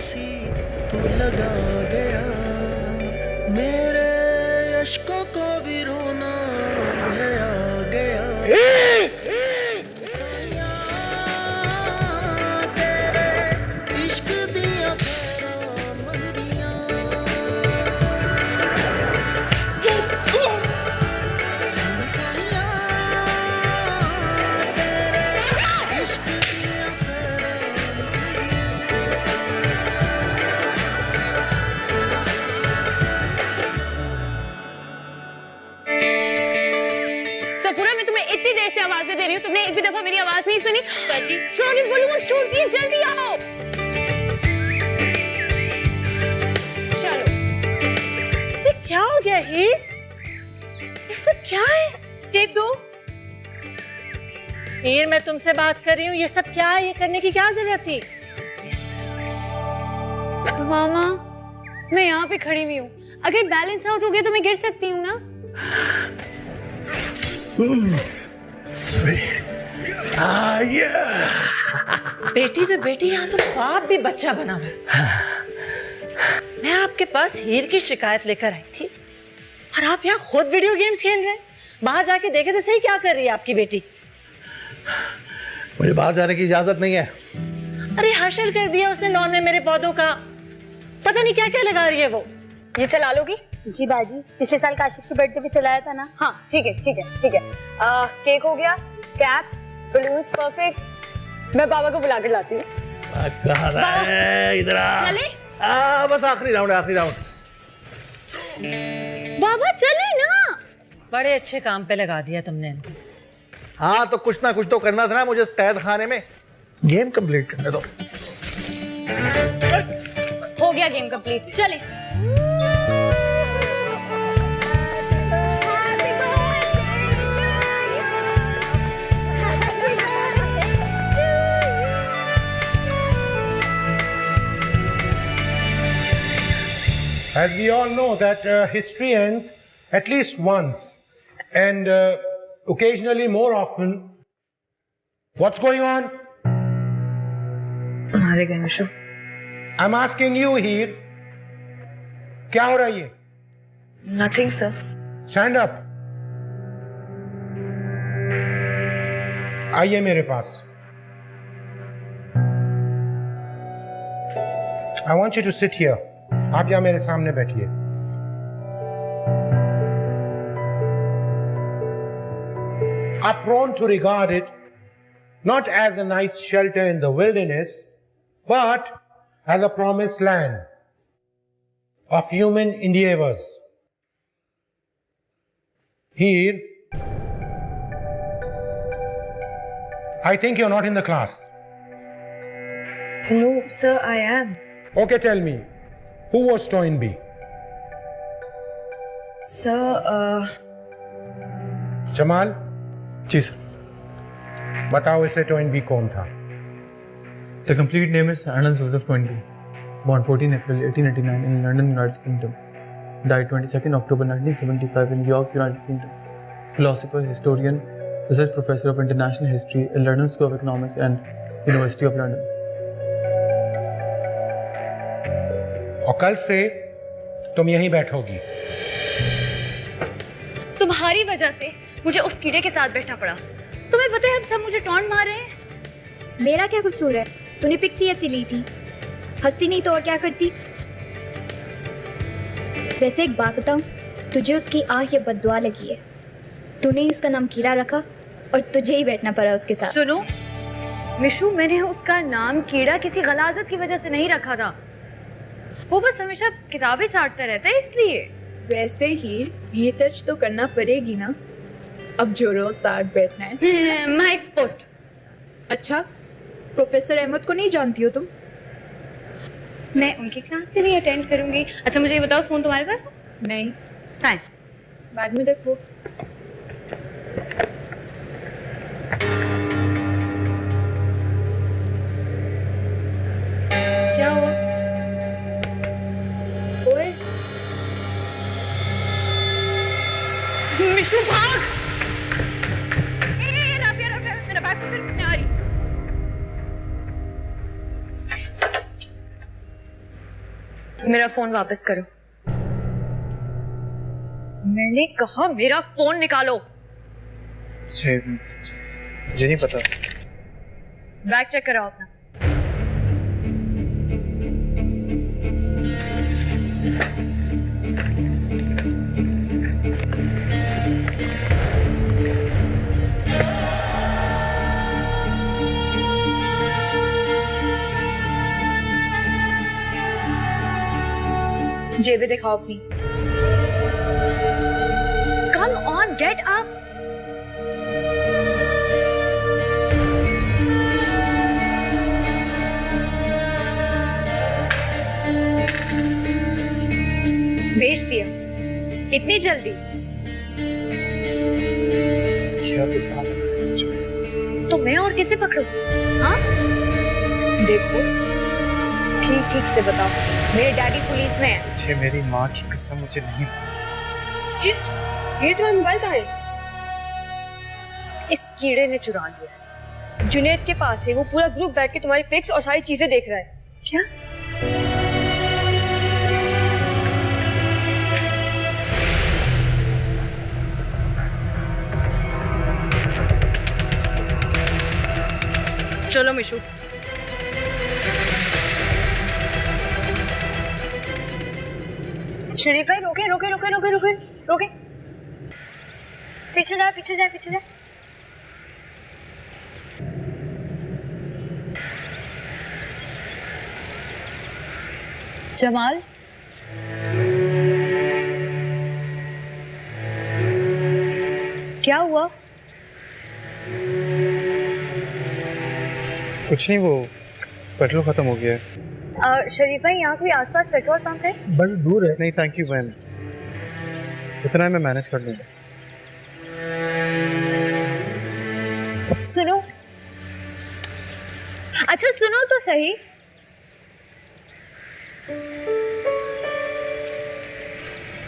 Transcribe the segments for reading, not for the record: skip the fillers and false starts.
सी तू लगा गया, मेरे अश्कों को भी रोना भया गया। साया तेरे इश्क दिया मंदियां, साया तेरे इश्क दिया सफूरा, मैं तुम्हें इतनी देर से आवाजें दे रही हूँ, तुमने एक भी दफा मेरी आवाज नहीं सुनी। सॉरी बोलूँ, बस छोड़ दिए, जल्दी आओ। चलो। ये क्या हो गया है? ये सब क्या है? टेक दो। हीर, मैं तुमसे बात कर रही हूँ, ये सब क्या है? ये करने की क्या जरूरत थी? मामा, मैं यहाँ पे खड़ी हुई हूँ, अगर बैलेंस आउट हो गया तो मैं गिर सकती हूँ ना। बेटी तो बेटी, यहाँ तो बाप भी बच्चा बना हुआ। मैं आपके पास हीर की शिकायत लेकर आई थी और आप यहाँ खुद वीडियो गेम्स खेल रहे हैं। बाहर जाके देखे तो सही, क्या कर रही है आपकी बेटी? मुझे बाहर जाने की इजाजत नहीं है। अरे हशर कर दिया उसने लॉन में मेरे पौधों का, पता नहीं क्या क्या लगा रही है वो। ये चला लोगी? जी बाजी, पिछले साल काशिफ के बर्थडे पे चलाया था ना। हाँ ठीक है ठीक है ठीक है। केक हो गया, कैप्स, बलून्स, परफेक्ट। मैं बाबा को बुला कर लाती हूँ। कहाँ है? इधर आ। चले? बस आखिरी राउंड, आखिरी राउंड। बाबा चले ना। बड़े अच्छे काम पे लगा दिया तुमने इनको। हाँ तो कुछ ना कुछ तो करना था ना मुझे कैद खाने में। गेम कंप्लीट करने दो। हो गया गेम कंप्लीट, चले। As we all know that history ends at least once and occasionally more often. What's going on? मारे गए Mishu. I'm asking you here. क्या हो रहा है ये? Nothing sir. Stand up. आइए मेरे पास। I want you to sit here. आप यहाँ मेरे सामने बैठिए। Are prone to regard it not as the night's shelter in the wilderness, but as a promised land of human endeavors. Here, I think you're not in the class. No sir, I am. Okay, tell me, who was Toynbee? Sir, Jamal, जी sir. बताओ इसे टोइनबी कौन था? The complete name is Arnold Joseph Toynbee. Born 14 April 1889 in London, United Kingdom. Died 22nd October 1975 in York, United Kingdom. Philosopher, historian, research professor of international history at London School of Economics and University of London. और कल से तुम यहीं बैठोगी। तुम्हारी वजह से मुझे उस कीड़े के साथ बैठना पड़ा। तुम्हें पता है हम सब मुझे टॉन्ट मार रहे हैं। मेरा क्या कसूर है? तूने पिक्सी ऐसी ली थी, हंसती नहीं तो और क्या करती? वैसे एक बात बताऊं, तुझे उसकी आह या बद्दुआ लगी है। तूने ही उसका नाम कीड़ा रखा और तुझे ही बैठना पड़ा उसके साथ। सुनो मिशु, मैंने उसका नाम कीड़ा किसी गलाजत की वजह से नहीं रखा था। वो बस हमेशा किताबें चाटता रहता है इसलिए। वैसे ही रिसर्च तो करना पड़ेगी ना, अब जो रोज साथ बैठना है। My foot. अच्छा, प्रोफेसर अहमद को नहीं जानती हो तुम? मैं उनकी क्लास से नहीं अटेंड करूंगी। अच्छा मुझे ये बताओ, फोन तुम्हारे पास है? नहीं। हाँ। बाद में देखो। क्या हुआ? ओए मिशु भाग। राबिया, मेरा बैग पकड़, मैं आ रही। मेरा फोन वापस करो। मैंने कहा मेरा फोन निकालो। मुझे नहीं पता। बैग चेक कराओ अपना। जेबें दिखाओ अपनी। Come on, get up. बेच दिया इतनी जल्दी? क्या इल्जाम लगा रहे हो मुझ पे? तो मैं और किसे पकड़ूं? हाँ देखो, ठीक से बताओ। मेरे डैडी पुलिस में है। मुझे मेरी माँ की कसम मुझे नहीं। ये तुम्हारा मोबाइल कहाँ है? इस कीड़े ने चुरा लिया। जुनैद के पास है। वो पूरा ग्रुप बैठ के तुम्हारी पिक्स और सारी चीजें देख रहा है। क्या? चलो मिशू। शरीफ भाई रोके। पीछे जाए। जमाल, क्या हुआ? कुछ नहीं, वो पेट्रोल खत्म हो गया है। शरीफ भाई, यहाँ कोई आसपास पेट्रोल पंप है? बड़ी दूर है। नहीं थैंक यू बहन, इतना मैं मैनेज कर लूंगा। सुनो, अच्छा सुनो तो सही।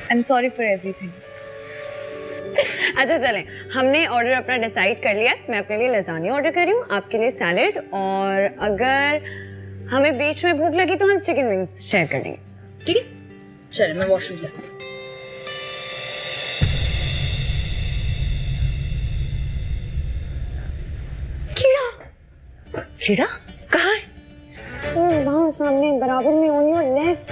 I am sorry for everything. अच्छा चलें, हमने ऑर्डर अपना डिसाइड कर लिया। मैं अपने लिए लजानिया ऑर्डर कर रही हूँ, आपके लिए सैलेड, और अगर हमें बीच में भूख लगी तो हम चिकन विंग्स शेयर कर लेंगे। ठीक है? चलें, मैं वॉशरूम से आती हूँ। कीड़ा कहाँ है? वहाँ सामने बराबर में ऑन योर लेफ्ट।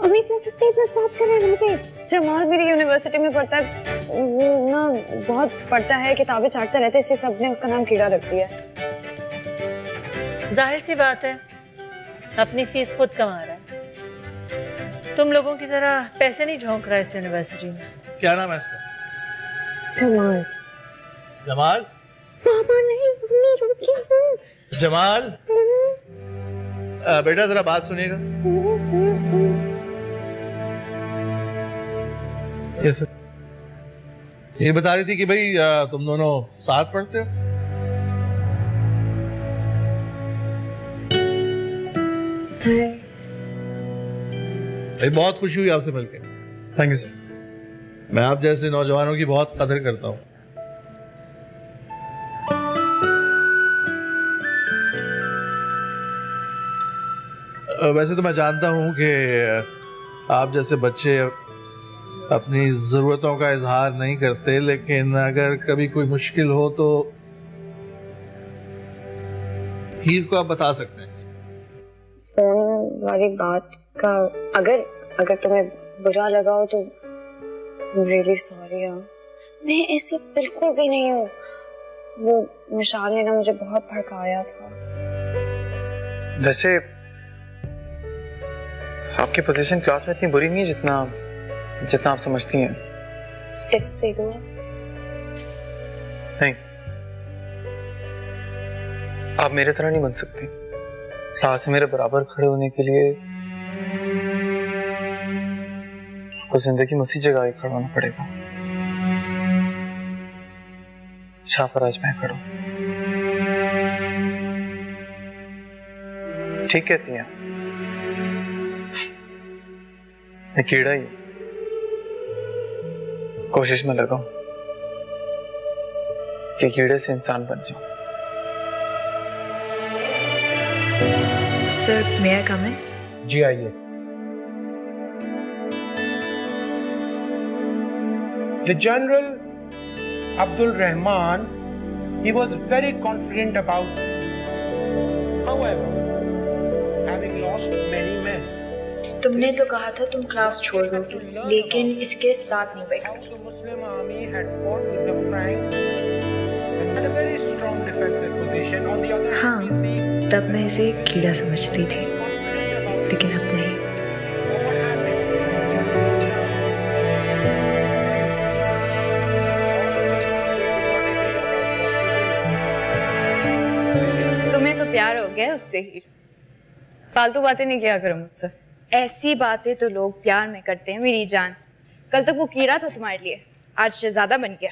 अम्मी फिर से टेबल साफ कर रहे हैं वहाँ पे। जमाल मेरी यूनिवर्सिटी में पढ़ता है, वो ना बहुत पढ़ता है, किताबें छाटता रहता है, इसलिए सबने उसका नाम कीड़ा रख दिया। जाहिर सी बात है, अपनी फीस खुद कमा रहा है। तुम लोगों की तरह पैसे नहीं झोंक रहा है इस यूनिवर्सिटी में। क्या नाम है इसका? जमाल। जमाल? पापा नहीं, मम्मी रुकिए। जमाल, बेटा जरा बात सुनिएगा। Yes sir. ये बता रही थी कि भाई तुम दोनों साथ पढ़ते हो। भाई बहुत खुशी हुई आपसे मिलकर। Thank you sir. मैं आप जैसे नौजवानों की बहुत कदर करता हूँ। वैसे तो मैं जानता हूँ कि आप जैसे बच्चे अपनी ज़रूरतों का इजहार नहीं करते, लेकिन अगर कभी कोई मुश्किल हो तो हीर को आप बता सकते हैं। फोन वाली बात का अगर तुम्हें बुरा लगा हो तो रियली सॉरी। मैं ऐसी बिल्कुल भी नहीं हूँ। वो मिशाल ने ना मुझे बहुत भड़काया था। वैसे आपकी पोजीशन क्लास में इतनी बुरी नहीं है जितना आप समझती हैं। टिप्स दे दो। नहीं, आप मेरे तरह नहीं बन सकती। क्लास में मेरे बराबर खड़े होने के लिए आपको जिंदगी में उसी जगह खड़ा होना पड़ेगा जहाँ पर आज मैं खड़ा हूं। ठीक कहती हैं, मैं कीड़ा ही कोशिश में लगा हूं कि कीड़े से इंसान बन जाऊं। Sir, may I come in? जी आइए। The General Abdul Rahman, he was very confident about. However, having lost many men, तुमने तो कहा था तुम क्लास छोड़ दोगी, लेकिन इसके साथ नहीं बैठोगी। the Muslim army had fought with the Franks and had a very strong defensive position. On the other हाँ, hand, we see तब मैं इसे एक कीड़ा समझती थी, लेकिन अब नहीं। तुम्हें तो प्यार हो गया उससे ही। फालतू बातें नहीं किया करो मुझसे। ऐसी बातें तो लोग प्यार में करते हैं मेरी जान। कल तक वो कीड़ा था तुम्हारे लिए, आज शहजादा बन गया।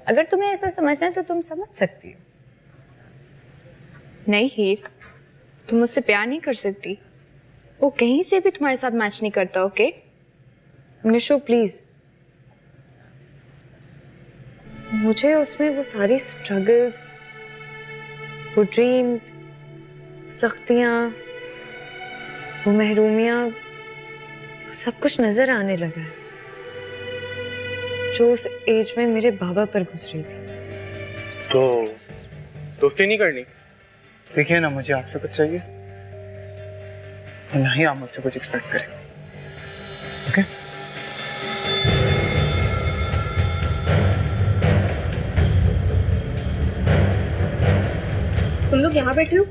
अगर तुम्हें ऐसा समझना है तो तुम समझ सकती हो। नहीं हीर, तुम मुझसे प्यार नहीं कर सकती। वो कहीं से भी तुम्हारे साथ मैच नहीं करता। ओके निशो प्लीज, मुझे उसमें वो सारी स्ट्रगल्स, वो ड्रीम्स, सख्तियां, वो महरूमियां, सब कुछ नजर आने लगा है जो उस एज में मेरे बाबा पर गुजरी थी। तो दोस्ती नहीं करनी? देखिए ना, मुझे आपसे कुछ चाहिए और ना ही आप मुझसे कुछ एक्सपेक्ट करें। ओके? तुम लोग यहाँ बैठे हो?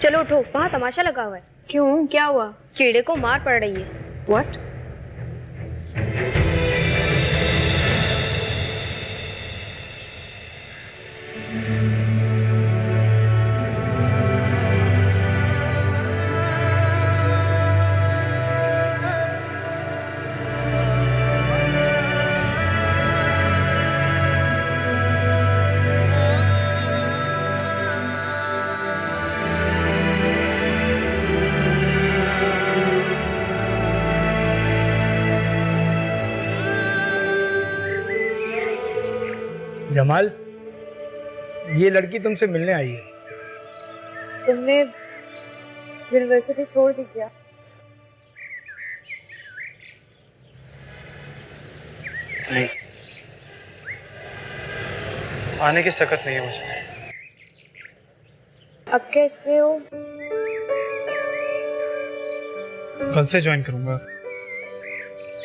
चलो उठो, वहाँ तमाशा लगा हुआ है। क्यों, क्या हुआ? कीड़े को मार पड़ रही है। व्हाट? जमाल, ये लड़की तुमसे मिलने आई है। तुमने यूनिवर्सिटी छोड़ दी क्या? नहीं, आने की सकत नहीं है मुझे। अब कैसे हो? कल से ज्वाइन करूंगा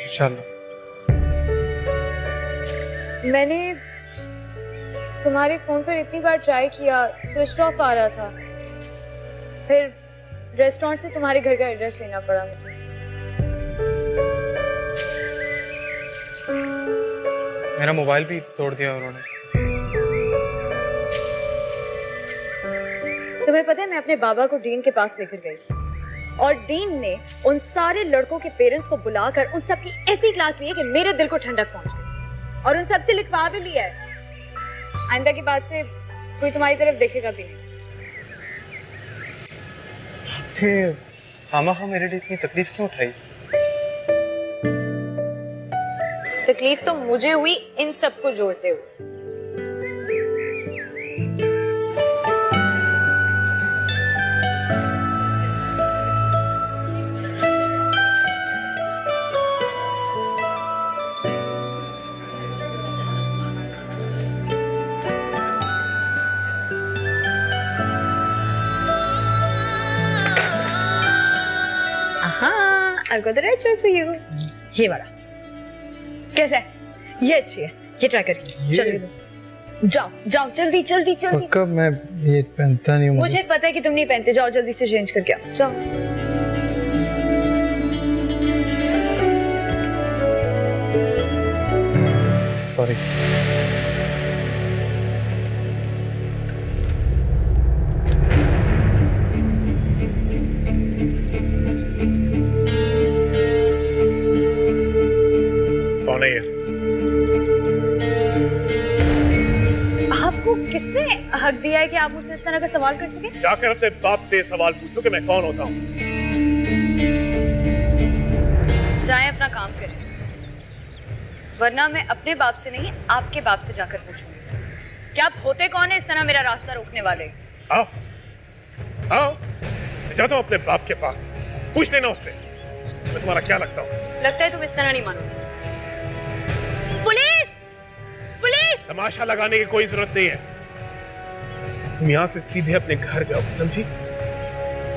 इंशाल्लाह। मैंने तुम्हारे फोन पर इतनी बार ट्राई किया, स्विच ऑफ आ रहा था। फिर रेस्टोरेंट से तुम्हारे घर का एड्रेस लेना पड़ा मुझे। मेरा मोबाइल भी तोड़ दिया उन्होंने। तुम्हें पता है, मैं अपने बाबा को डीन के पास लेकर गई थी और डीन ने उन सारे लड़कों के पेरेंट्स को बुलाकर उन सब की ऐसी क्लास ली है कि मेरे दिल को ठंडक पहुंच गई और उन सब से लिखवा भी लिया है। आइंदा की बात से कोई तुम्हारी तरफ देखेगा भी नहीं। आपने खामखा मेरे लिए इतनी तकलीफ क्यों उठाई? तकलीफ तो मुझे हुई इन सबको जोड़ते हुए। I've got the right choice for you. ये वाला कैसा है? ये अच्छी है, ये ट्राई करिए। चलिए जाओ जाओ, जल्दी जल्दी जल्दी। कब मैं ये पहनता नहीं हूँ। मुझे पता है कि तुम नहीं पहनते। जाओ जल्दी से चेंज करके आओ, जाओ। सॉरी। कौन है ये? आपको किसने हक दिया है कि आप मुझसे इस तरह का सवाल कर सके? जाकर अपने बाप से सवाल पूछो कि मैं कौन होता हूँ। जाएं अपना काम करें, वरना मैं अपने बाप से नहीं आपके बाप से जाकर पूछूंगी क्या आप होते कौन है इस तरह मेरा रास्ता रोकने वाले। आओ आओ, जाता हूँ अपने बाप के पास, पूछ लेना उससे मैं तुम्हारा क्या लगता हूँ। लगता है तुम इस तरह नहीं मानोगे। तमाशा लगाने की कोई जरूरत नहीं है। तुम यहां से सीधे अपने घर जाओ, समझी?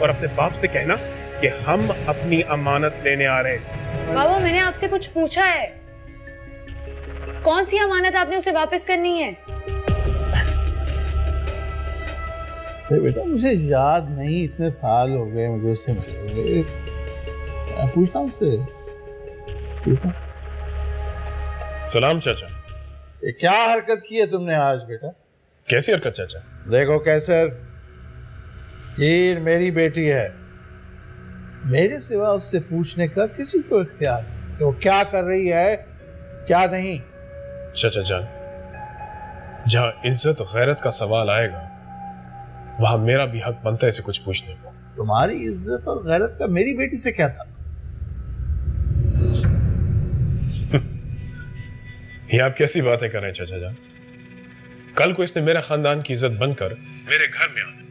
और अपने बाप से कहना कि हम अपनी अमानत लेने आ रहे हैं। बाबा, मैंने आपसे कुछ पूछा है। कौन सी अमानत आपने उसे वापस करनी है? अरे बेटा मुझे याद नहीं, इतने साल हो गए मुझे उससे मिले हुए। मैं पूछता हूँ उससे, पूछता हूँ। सलाम चाचा। ये क्या हरकत की है तुमने आज बेटा? कैसी हरकत चाचा? देखो कैसर, हीर मेरी बेटी है, मेरे सिवा उससे पूछने का किसी को इख्तियार नहीं कि वो क्या कर रही है क्या नहीं। चाचा जान, जहां इज्जत और गैरत का सवाल आएगा वहां मेरा भी हक बनता है इसे कुछ पूछने का। तुम्हारी इज्जत और गैरत का मेरी बेटी से क्या था? ये आप कैसी बातें कर रहे हैं चाचा जान? कल को इसने मेरा खानदान की इज्जत बनकर मेरे घर में आना,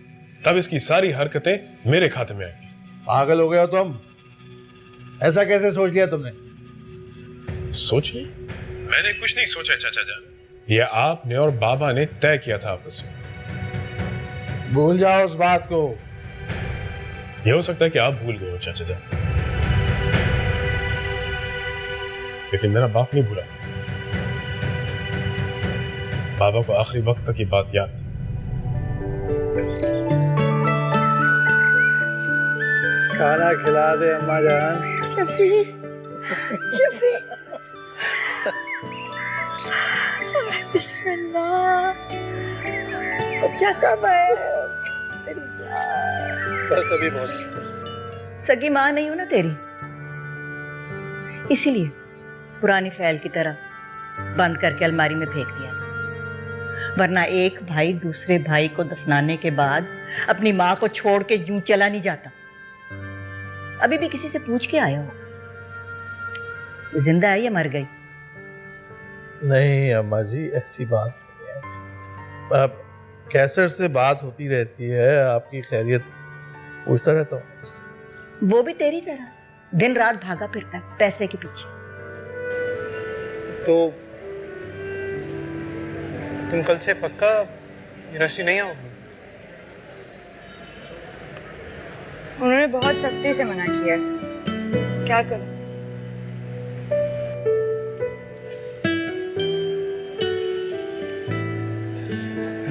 तब इसकी सारी हरकतें मेरे खाते में आएंगी। पागल हो गए हो तुम? ऐसा कैसे सोच लिया तुमने? सोच ली? मैंने कुछ नहीं सोचा चाचा जान, ये आपने और बाबा ने तय किया था आपस में। भूल जाओ उस बात को। ये हो सकता है कि आप भूल गए हो चाचा जान, लेकिन मेरा बाप नहीं भूला। बाबा को आखिरी वक्त तक ये बात याद थी। खाना खिला दे अम्मा जान। बिस्मिल्लाह। बच्चा कब है? तेरी जान। बस अभी पहुंच। सगी माँ नहीं हूं ना तेरी, इसीलिए पुरानी फैल की तरह बंद करके अलमारी में फेंक दिया था। वरना एक भाई दूसरे भाई को दफनाने के बाद अपनी माँ को छोड़ के यूं चला नहीं जाता। अभी भी किसी से पूछ के आया हो जिंदा है या मर गई? नहीं अम्मा जी, ऐसी बात नहीं है। अब कैसर से बात होती रहती है, आपकी खैरियत पूछता रहता हूँ उससे। वो भी तेरी तरह दिन रात भागा फिरता है पैसे के पीछे। तो तुम कल से पक्का यूनिवर्सिटी नहीं आओगे? उन्होंने बहुत सख्ती से मना किया है, क्या करूं?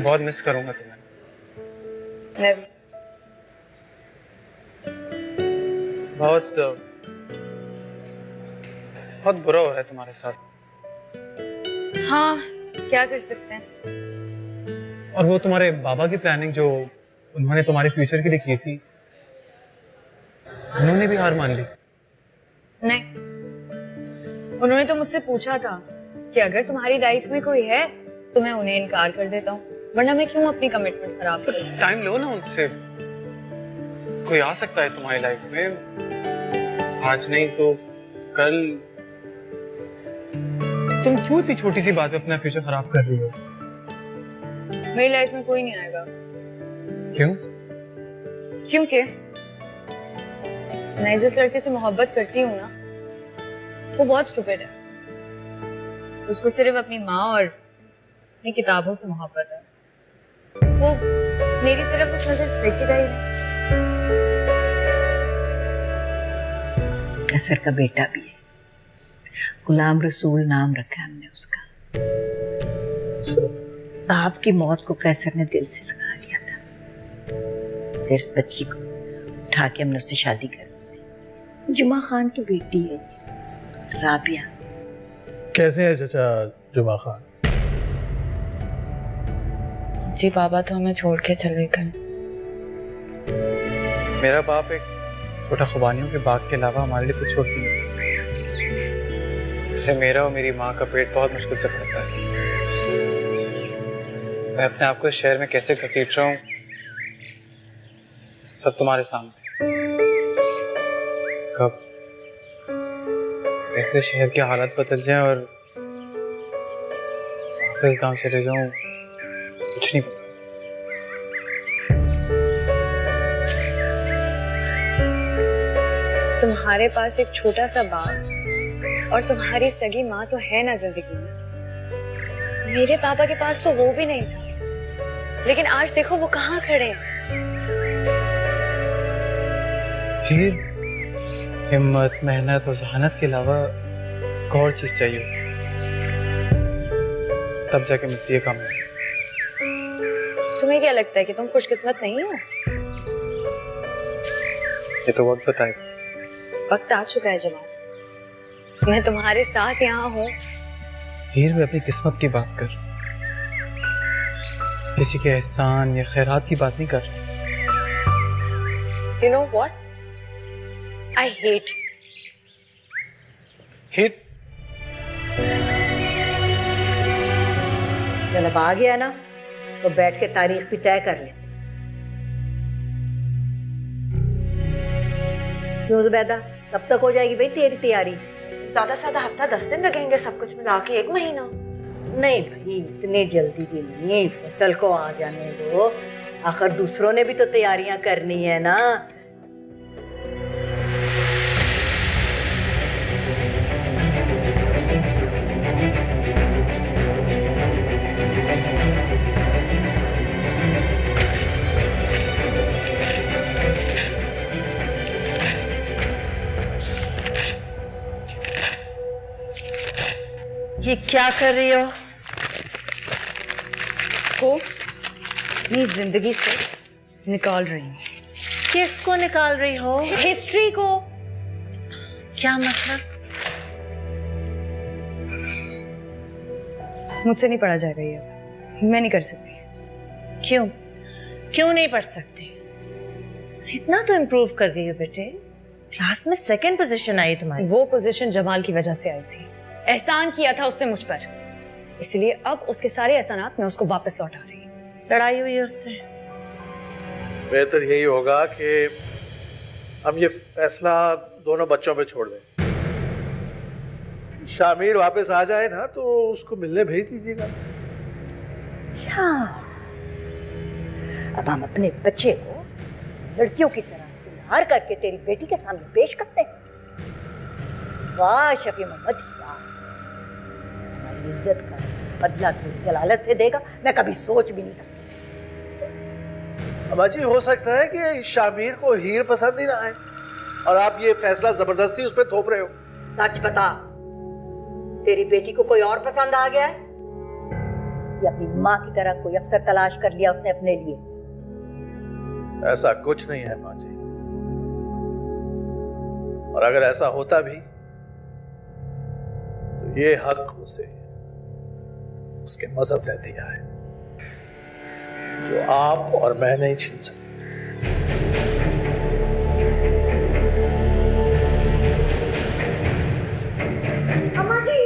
बहुत मिस करूंगा तुम्हें। मैं भी। बहुत बहुत बुरा हो रहा है तुम्हारे साथ। हाँ, क्या कर सकते हैं। और वो तुम्हारे बाबा की प्लानिंग जो उन्होंने तुम्हारे फ्यूचर के लिए की थी, उन्होंने भी हार मान ली। नहीं, उन्होंने तो मुझसे पूछा था कि अगर तुम्हारी लाइफ में कोई है तो मैं उन्हें इनकार कर देता हूँ, वरना मैं क्यों अपनी कमिटमेंट खराब करूं। टाइम लो ना उनसे, कोई आ सकता है तुम्हारी लाइफ में, आज नहीं तो कल। तुम क्यों इतनी छोटी सी बात में अपना फ्यूचर खराब कर रही हो? मेरी लाइफ में कोई नहीं आएगा। क्यों? क्योंकि मैं जिस लड़के से मोहब्बत करती हूँ ना, वो बहुत स्टूपिड है। उसको सिर्फ अपनी माँ और अपनी किताबों से मोहब्बत है। वो मेरी तरफ उस नजर से देखेगा ही नहीं। कैसर का बेटा भी है, गुलाम रसूल नाम रखा हमने उसका। बाप की मौत को कैसर ने दिल से लगा लिया था। फिर इस बच्ची को उठा के हमने उससे शादी कर दी थी। जुमा खान की बेटी है राबिया। कैसे है चाचा जुमा खान? जी बाबा तो हमें छोड़ के चले गए। मेरा बाप एक छोटा खुबानियों के बाग के अलावा हमारे लिए कुछ छोड़ती नहीं। इससे मेरा और मेरी माँ का पेट बहुत मुश्किल से भरता है। मैं अपने आप को इस शहर में कैसे घसीट रहा हूँ, सब तुम्हारे सामने। कब ऐसे शहर के हालात बदल जाएं और वापस गांव चले जाऊं, कुछ नहीं पता। तुम्हारे पास एक छोटा सा बाग और तुम्हारी सगी माँ तो है ना जिंदगी में। मेरे पापा के पास तो वो भी नहीं था, लेकिन आज देखो वो कहाँ खड़े हैं। हीर, हिम्मत, मेहनत और जहानत के अलावा एक और चीज चाहिए होती है, तब जाके मिलती है कामयाबी। तुम्हें क्या लगता है कि तुम खुशकिस्मत नहीं हो? ये तो वक्त बताएगा। वक्त आ चुका है जमाल, मैं तुम्हारे साथ यहाँ हूँ। हीर, में अपनी किस्मत की बात कर, किसी के एहसान या खैरात की बात नहीं कर। You know what? I hate you. हीर, चल अब आ गया ना, तो बैठ के तारीख भी तय कर ले। क्यों जुबैदा, कब तक हो जाएगी भाई तेरी तैयारी? ज्यादा से ज्यादा हफ्ता 10 दिन लगेंगे, सब कुछ मिला के 1 महीना। नहीं भाई, इतनी जल्दी भी नहीं, फसल को आ जाने दो। आखिर दूसरों ने भी तो तैयारियां करनी है ना। ये क्या कर रही हो? इसको अपनी जिंदगी से निकाल रही हूँ। किसको निकाल रही हो? हिस्ट्री को। क्या मतलब? मुझसे नहीं पढ़ा जाएगा ये, मैं नहीं कर सकती। क्यों? क्यों नहीं पढ़ सकती? इतना तो इम्प्रूव कर गई हो बेटे, क्लास में 2nd पोजीशन आई तुम्हारी। वो पोजीशन जमाल की वजह से आई थी। एहसान किया था उसने मुझ पर, इसलिए अब उसके सारे एहसानात मैं उसको वापस लौटा रही हूँ। लड़ाई हुई है उससे? बेहतर यही होगा कि हम ये फैसला दोनों बच्चों पे छोड़ दें। शामिर वापस आ जाए ना तो उसको मिलने भेज दीजिएगा। अच्छा, अब हम अपने बच्चे को लड़कियों की तरह सिंगार करके तेरी बेटी के सामने पेश करते हैं। वाह शफी मोहम्मद, वाह, हमारी इज्जत का बदला तो इस जलालत से देगा, मैं कभी सोच भी नहीं सकती। अम्मा जी, हो सकता है कि शामिर को हीर पसंद ही ना आए और आप ये फैसला जबरदस्ती उस पर थोप रहे हो। सच बता, तेरी बेटी को कोई और पसंद आ गया है या अपनी माँ की तरह कोई अफसर तलाश कर लिया उसने अपने लिए? ऐसा कुछ नहीं है माँ जी, और अगर ऐसा होता भी तो ये हक उसे उसके मजहब ने दिया है, जो आप और मैं नहीं छीन सकते। अम्मा जी,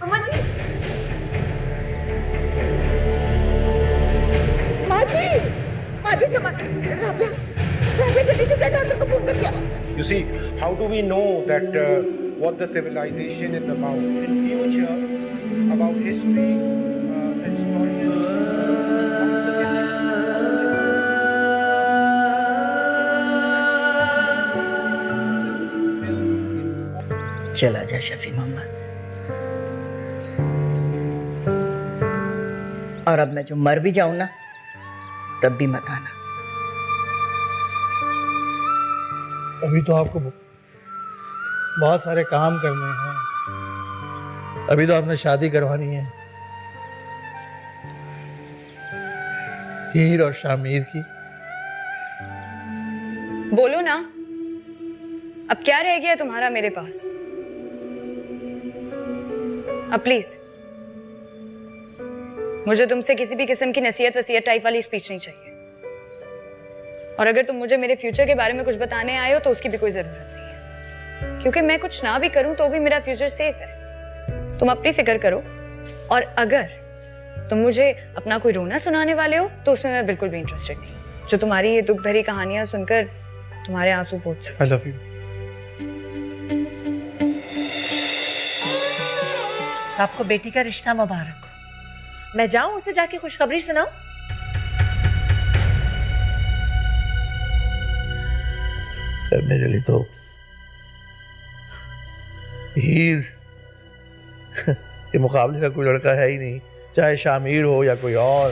अम्मा जी, माँ जी, माँ जी समझ, राबिया, राबिया जल्दी से डॉक्टर को फोन करके आओ। You see, how do we know that what the civilization is about in future, about history, the historians? चला जा शफी मोहम्मद, और अब मैं जो मर भी जाऊं ना, तब भी मत आना। अभी तो आपको बहुत सारे काम करने हैं। अभी तो आपने शादी करवानी है हीर और शामिर की। बोलो ना, अब क्या रह गया तुम्हारा मेरे पास? अब प्लीज, मुझे तुमसे किसी भी किस्म की नसीहत वसीयत टाइप वाली स्पीच नहीं चाहिए, और अगर तुम मुझे मेरे फ्यूचर के बारे में कुछ बताने आए हो तो उसकी भी कोई जरूरत नहीं है, क्योंकि मैं कुछ ना भी करूं तो भी मेरा फ्यूचर सेफ है। तुम अपनी फिक्र करो, और अगर तुम मुझे अपना कोई रोना सुनाने वाले हो तो उसमें मैं बिल्कुल भी इंटरेस्टेड नहीं, जो तुम्हारी ये दुख भरी कहानियां सुनकर तुम्हारे आंसू पोंछ सकते। I love you. आपको बेटी का रिश्ता मुबारक हो। मैं जाऊं उसे जाके खुशखबरी सुनाऊं? मेरे लिए तो हीर के मुकाबले का कोई लड़का है ही नहीं। चाहे शामिर हो या कोई और।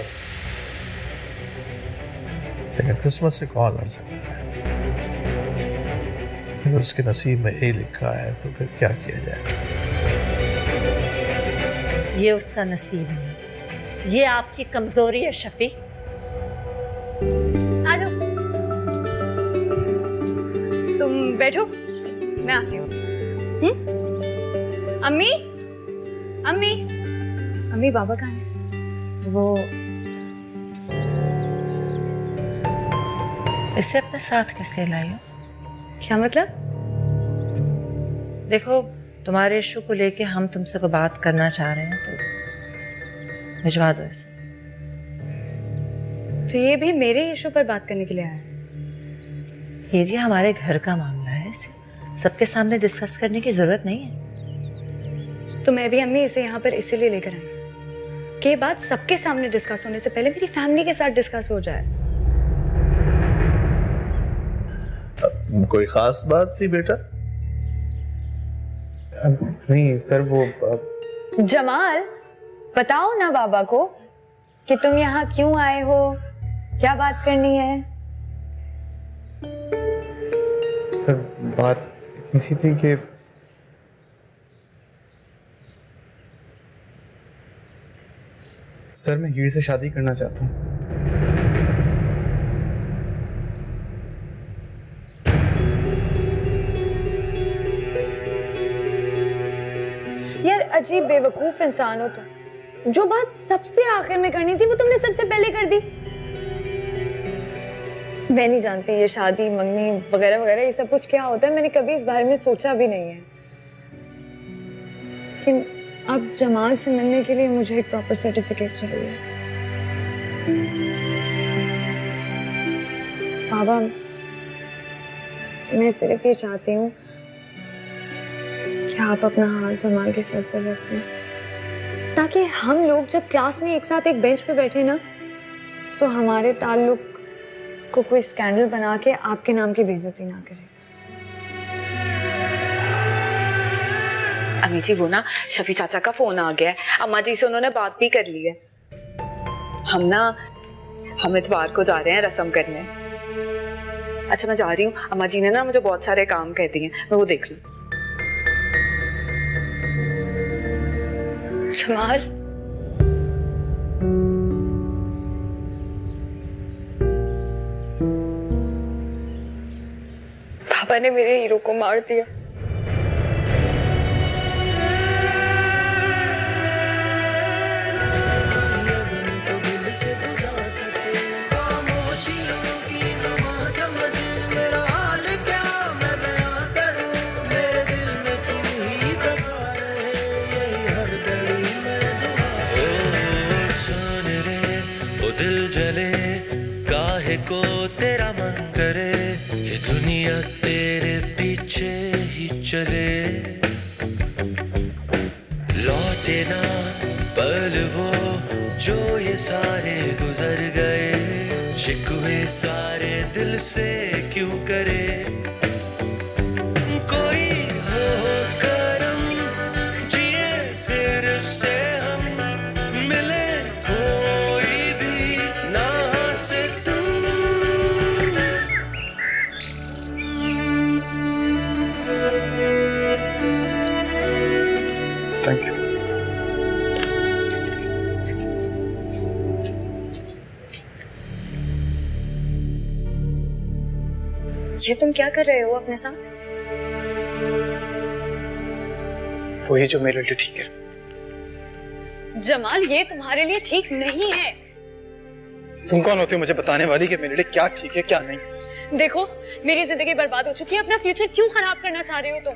लेकिन किस्मत से कौन लड़ सकता है? अगर उसके नसीब में यही लिखा है तो फिर क्या किया जाए? ये उसका नसीब नहीं, ये आपकी कमजोरी है शफी। आ जाओ, तुम बैठो, मैं आती हूँ। अम्मी, अम्मी, अम्मी, बाबा कहाँ है? वो इसे अपने साथ किस लिए लाई हो? क्या मतलब? देखो, तुम्हारे इशू को लेके हम तुमसे कोई बात करना चाह रहे हैं तो भिजवा दो इसे। तो ये भी मेरे इशू पर बात करने के लिए आया है? ये हमारे घर का मामला है, इसे सबके सामने डिस्कस करने की जरूरत नहीं है। तो मैं भी अम्मी इसे यहाँ पर इसीलिए लेकर आई कि ये बात सबके सामने डिस्कस होने से पहले मेरी फैमिली के साथ डिस्कस हो जाए। कोई खास बात थी बेटा? नहीं सर, वो जमाल, बताओ ना बाबा को कि तुम यहाँ क्यों आए हो, क्या बात करनी है? सर बात इतनी सी थी कि सर मैं हीर से शादी करना चाहता हूँ। यार अजीब बेवकूफ इंसान हो तुम। जो बात सबसे आखिर में करनी थी वो तुमने सबसे पहले कर दी। मैं नहीं जानती ये शादी मंगनी वगैरह वगैरह ये सब कुछ क्या होता है, मैंने कभी इस बारे में सोचा भी नहीं है। लेकिन अब जमाल से मिलने के लिए मुझे एक प्रॉपर सर्टिफिकेट चाहिए। बाबा, मैं सिर्फ ये चाहती हूँ कि आप अपना हाथ जमाल के सर पर रख दें, ताकि हम लोग जब क्लास में एक साथ एक बेंच पे बैठे ना, तो हमारे ताल्लुक को कोई स्कैंडल बना के आपके नाम की बेइज्जती ना करे। अम्मी जी, वो ना शफी चाचा का फोन आ गया है, अम्मा जी से उन्होंने बात भी कर ली है। हम इतवार को जा रहे हैं रस्म करने। अच्छा मैं जा रही हूँ, अम्मा जी ने ना मुझे बहुत सारे काम कह दिए, मैं वो देख लूँ। जमाल, पापा ने मेरे हीरो को मार दिया। तो दिल से बुझा सके खामोशियों की ज़ुबान समझ मेरा हाल क्या मैं बयां करूं। मेरे दिल में तुम ही बसा रहे, यही हर घड़ी में दुआ। सुन रे ओ दिल जले, काहे को तेरा मन करे, ये दुनिया तेरे पीछे ही चले। लौटे ना पल वो जो ये सारे गुजर गए, शिकवे सारे दिल से क्यों करे। कोई हो करम जिए फिर से हम मिले, कोई भी ना से तुम। Thank you. ये तुम क्या कर रहे हो अपने साथ? वही जो मेरे लिए ठीक है। जमाल, ये तुम्हारे लिए ठीक नहीं है। तुम कौन होती हो मुझे बताने वाली कि मेरे लिए क्या ठीक है क्या नहीं? देखो, मेरी जिंदगी बर्बाद हो चुकी है, अपना फ्यूचर क्यों खराब करना चाह रहे हो तुम?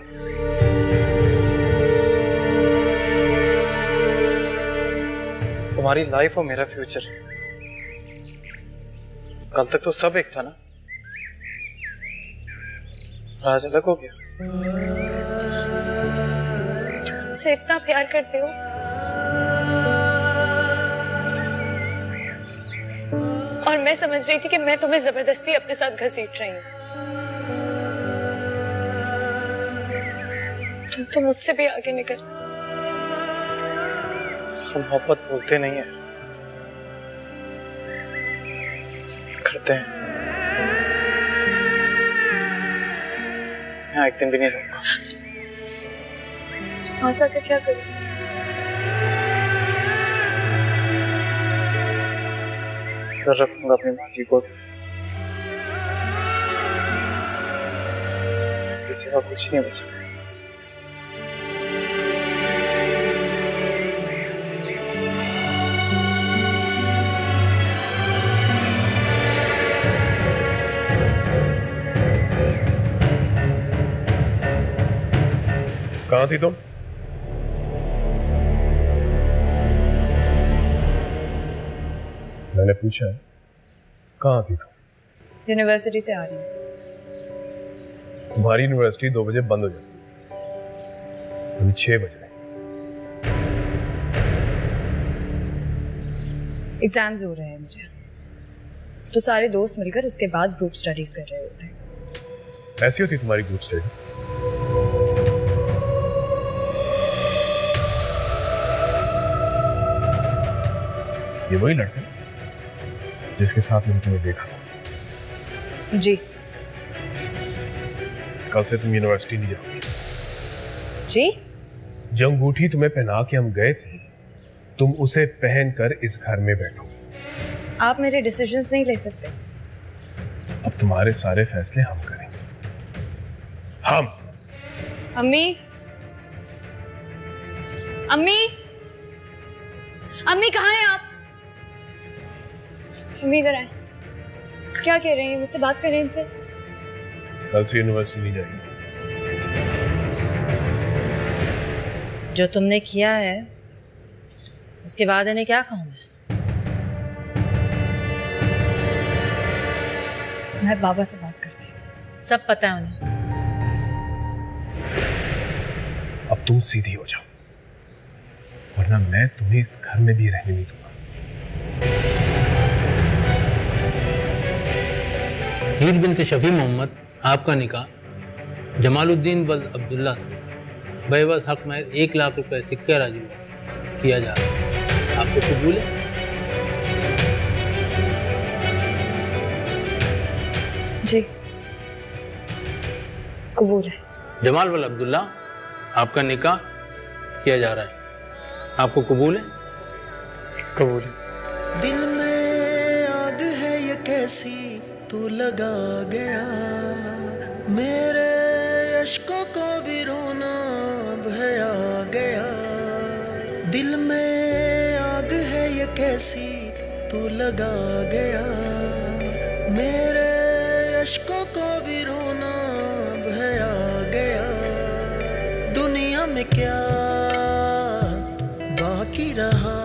तुम्हारी लाइफ और मेरा फ्यूचर, कल तक तो सब एक था ना, आज अलग हो गया। तुमसे इतना प्यार करते हो और मैं समझ रही थी कि मैं तुम्हें जबरदस्ती अपने साथ घसीट रही हूँ। तुम तो मुझसे भी आगे निकल। हम मोहब्बत बोलते नहीं है, करते हैं। मैं एक दिन भी नहीं रहूंगा। वहां जाकर क्या करूं? सर रखूंगा अपनी माँ की गोद में। इसके सिवा कुछ नहीं बचा बस। कहाँ थी तुम? मैंने पूछा है, कहाँ थी तुम? यूनिवर्सिटी से आ रही हूँ। तुम्हारी यूनिवर्सिटी 2 बजे बंद हो जाती है, अभी 6 बज रहे हैं। एग्जाम्स हो रहे हैं मुझे, तो सारे दोस्त मिलकर उसके बाद ग्रुप स्टडीज कर रहे होते हैं। ऐसी होती तुम्हारी ग्रुप स्टडी? ये वही लड़का है जिसके साथ मैंने तुम्हें देखा था? जी। कल से तुम यूनिवर्सिटी नहीं जाओगी। जी? जो अंगूठी तुम्हें पहना के हम गए थे, तुम उसे पहनकर इस घर में बैठो। आप मेरे डिसीजंस नहीं ले सकते। अब तुम्हारे सारे फैसले हम करेंगे। हम। अम्मी, अम्मी, अम्मी कहाँ हैं आप? अम्मी इधर आए। क्या कह रही हैं? मुझसे बात करें इनसे। कल से यूनिवर्सिटी नहीं जाएगी। जो तुमने किया है उसके बाद इन्हें क्या कहूँ मैं बाबा से बात करती हूँ। सब पता है उन्हें। अब तुम सीधी हो जाओ, वरना मैं तुम्हें इस घर में भी रहने नहीं दूंगा। हीर बिनत शफी मोहम्मद आपका निकाह जमालुद्दीन वल्द अब्दुल्ला बेवस हक में 1 लाख रुपए सिक्के राजी किया जा रहा है। आपको कबूल है? जी कबूल है। जमाल वल्द अब्दुल्ला आपका निकाह किया जा रहा है। आपको कबूल है? कबूल है। दिल में आग है ये कैसी तू लगा गया, मेरे अश्कों को भी रोना भया गया। दिल में आग है ये कैसी तू लगा गया, मेरे अश्कों को भी रोना भया गया। दुनिया में क्या बाकी रहा,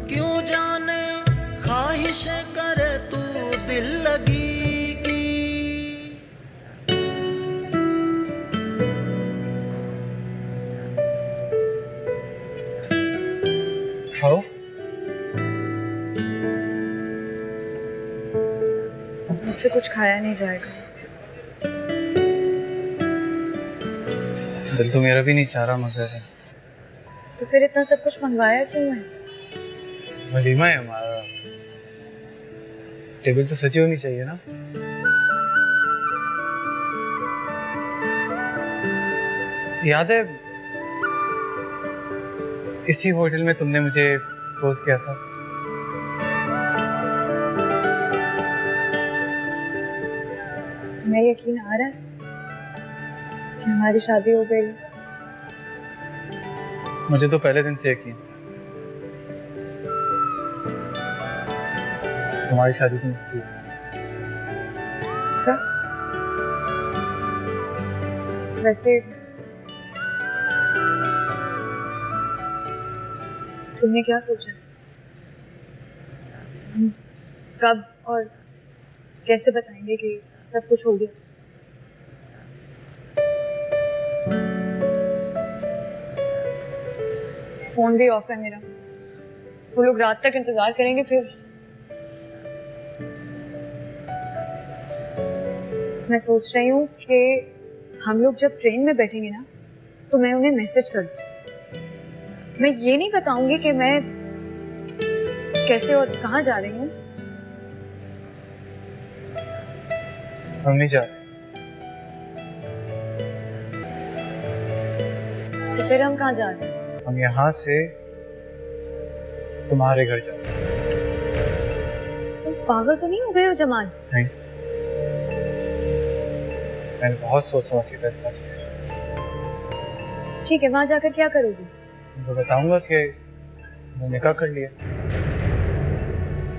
क्यों जाने ख्वाहिशें करे तू दिल लगी की। खाओ। मुझसे कुछ खाया नहीं जाएगा। दिल तो मेरा भी नहीं चाह रहा, मगर तो फिर इतना सब कुछ मंगवाया क्यों है? वलीमा है हमारा, टेबल तो सजी होनी चाहिए ना। याद है इसी होटल में तुमने मुझे प्रपोज किया था? तुम्हें यकीन आ रहा है कि हमारी शादी हो गई? मुझे तो पहले दिन से यकीन। तुम्हारी शादी तो मुझसे। अच्छा, वैसे तुमने क्या सोचा? हम कब और कैसे बताएंगे कि सब कुछ हो गया? फोन भी ऑफ है मेरा। वो लोग रात तक इंतजार करेंगे, फिर मैं सोच रही हूँ कि हम लोग जब ट्रेन में बैठेंगे ना, तो मैं उन्हें मैसेज कर दूँ मैं ये नहीं बताऊंगी कि मैं कैसे और कहाँ जा रही हूँ। हम नहीं जा रहे। तो फिर हम कहाँ जा रहे हैं? हम यहाँ से तुम्हारे घर जा रहे हैं। तुम पागल तो नहीं हो गए हो जमाल? नहीं, मैंने बहुत सोच समझ के फैसला किया। ठीक है, वहां जाकर क्या करोगी? तो बताऊंगा कि मैंने निकाह कर लिया।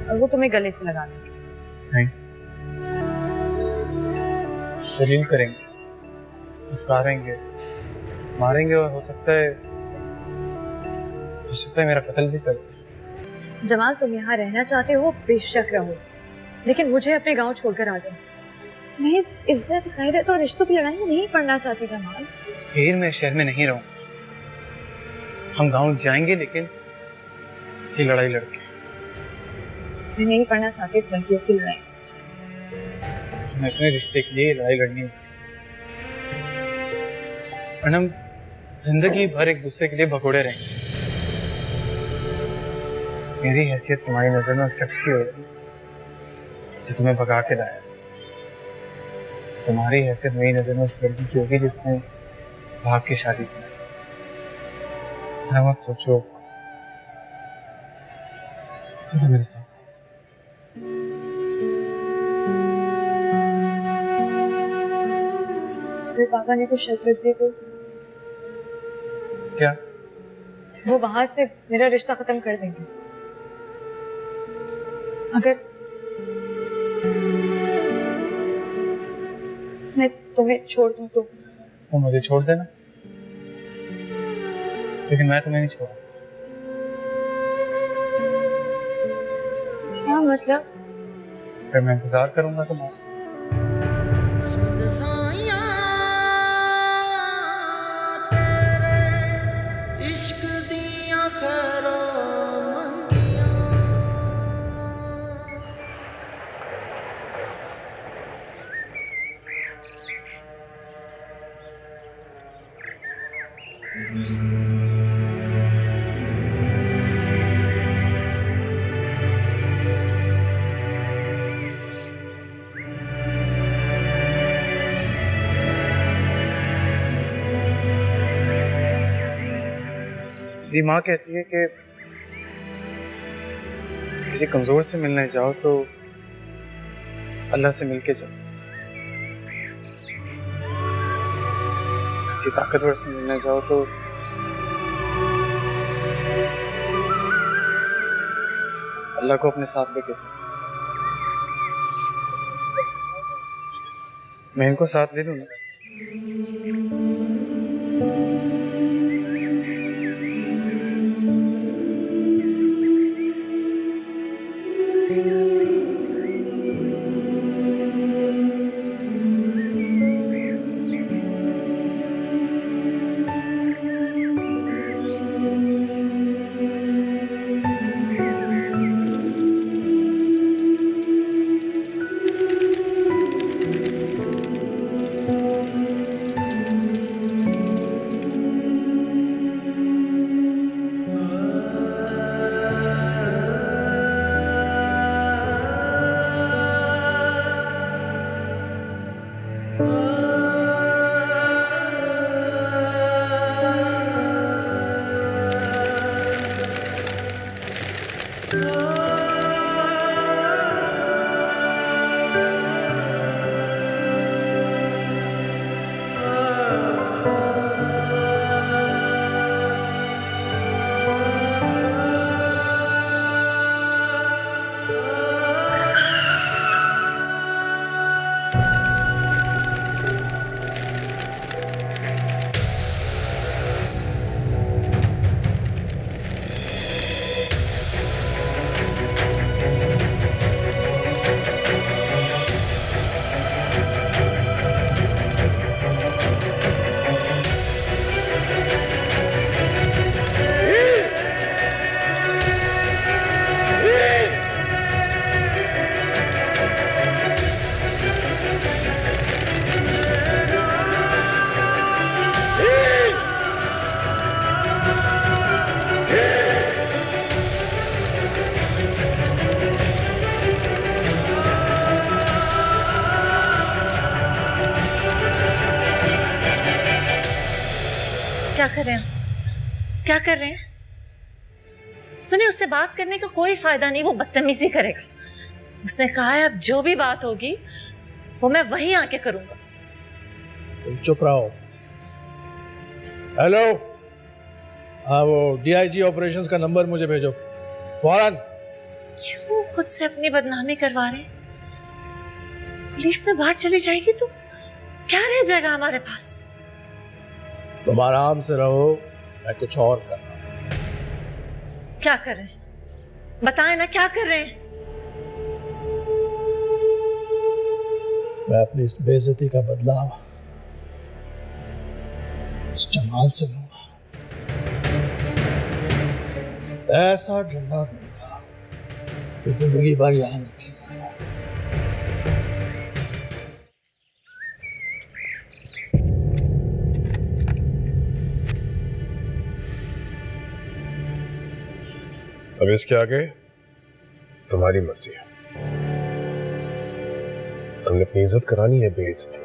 और वो तुम्हें गले से लगा देंगे? नहीं, दलील करेंगे, फुसकारेंगे, मारेंगे और हो सकता है मेरा कत्ल भी कर दे। जमाल, तुम यहाँ रहना चाहते हो, बेशक रहो, लेकिन मुझे अपने गांव छोड़कर आ जाओ। मैं इज्जत, खैरत और रिश्तों की लड़ाई में नहीं पड़ना चाहती जमाल। फिर मैं शहर में नहीं रहूंगा। हम गांव जाएंगे, लेकिन ये लड़ाई लड़के। मैं नहीं पढ़ना चाहती इस लड़कियों की लड़ाई। मैं अपने रिश्ते के लिए लड़ाई लड़नी है। और हम जिंदगी भर एक दूसरे के लिए भगोड़े रहेंगे। मेरी हैसियत तुम्हारी नजर में उस शख्स की होगी जो तुम्हें भगा के लाया। तुम्हारी हैसियत मेरी नजर में उस लड़की की होगी जिसने भाग के शादी की। इतना मत सोचो, चलो मेरे साथ। अगर पापा ने कुछ शर्त रख दी तो? क्या? वो वहां से मेरा रिश्ता खत्म कर देंगे। अगर मैं तुम्हें छोड़ दूं तो? तुम मुझे छोड़ देना, लेकिन मैं तुम्हें नहीं छोड़ा। क्या मतलब? फिर मैं इंतजार करूंगा तुम्हारा। सुन साया तेरे इश्क दिया खैरा मंगिया। मेरी माँ कहती है कि जब किसी कमजोर से मिलने जाओ तो अल्लाह से मिलके जाओ, किसी ताकतवर से मिलने जाओ तो अल्लाह को अपने साथ लेके जाओ। मैं इनको साथ ले लूं ना? क्या कर रहे हैं? क्या कर रहे हैं? सुनिए, उससे बात करने का कोई फायदा नहीं, वो बदतमीजी करेगा। उसने कहा है अब जो भी बात होगी वो मैं वहीं आके करूंगा। तुम चुप रहो। हेलो, हाँ वो डीआईजी ऑपरेशंस का नंबर मुझे भेजो फौरन। क्यों खुद से अपनी बदनामी करवा रहे? पुलिस में बात चली जाएगी तो क्या रह जाएगा हमारे पास? तुम आराम से रहो, मैं कुछ और कर रहा हूं। क्या कर रहे हैं? बताएं ना, क्या कर रहे हैं? मैं अपनी इस बेइज्जती का बदला इस जमाल से लूंगा। ऐसा डंडा दूंगा कि जिंदगी भर याद रखेगा। अब इसके आगे तुम्हारी मर्जी है। तुमने अपनी इज्जत करानी है बेइज्जती।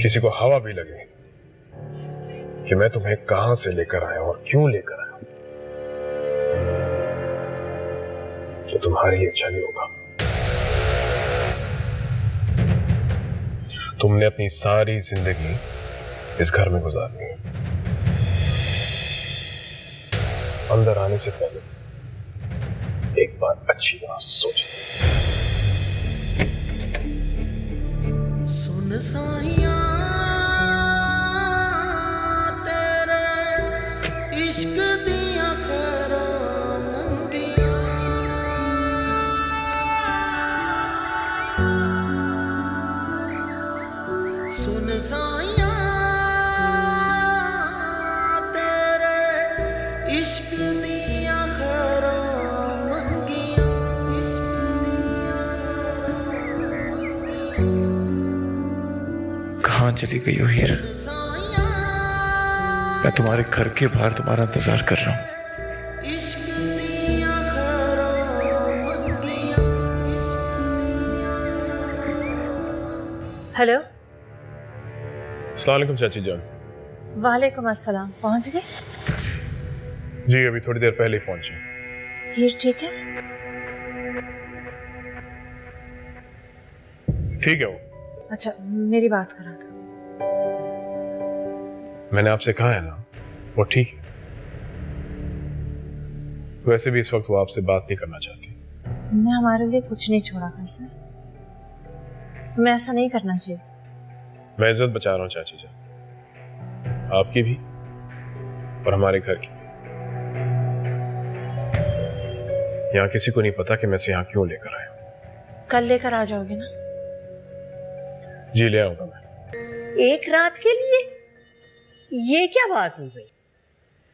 किसी को हवा भी लगे कि मैं तुम्हें कहां से लेकर आया और क्यों लेकर आया, तो तुम्हारी अच्छा नहीं होगा। तुमने अपनी सारी जिंदगी इस घर में गुजारनी है। अंदर आने से पहले एक बात अच्छी तरह सोचें। सुन साइया तेरे इश्क दिया खैरां मंगियां, सुन साइया तेरे इश्क दिया खैरां मंगियां, कहाँ चली गई हो हीर? मैं तुम्हारे घर के बाहर तुम्हारा इंतजार कर रहा हूँ। हेलो। अस्सलाम वालेकुम चाची जान। वालेकुम अस्सलाम। पहुंच गए? जी अभी थोड़ी देर पहले ही पहुंचे। हीर ठीक है? ठीक है वो। अच्छा, मेरी बात करा दो। मैंने आपसे कहा है ना, वो ठीक है। वैसे भी इस वक्त वो आपसे बात नहीं करना चाहती। तुमने हमारे लिए कुछ नहीं छोड़ा कैसे? तुम्हें ऐसा नहीं करना चाहिए था। मैं इज्जत बचा रहा हूँ चाची जान, आपकी भी और हमारे घर की। यहाँ किसी को नहीं पता कि मैं इसे यहाँ क्यों लेकर आया। कल लेकर आ जाओगे ना? जी ले आऊंगा मैं। एक रात के लिए? ये क्या बात हो गई?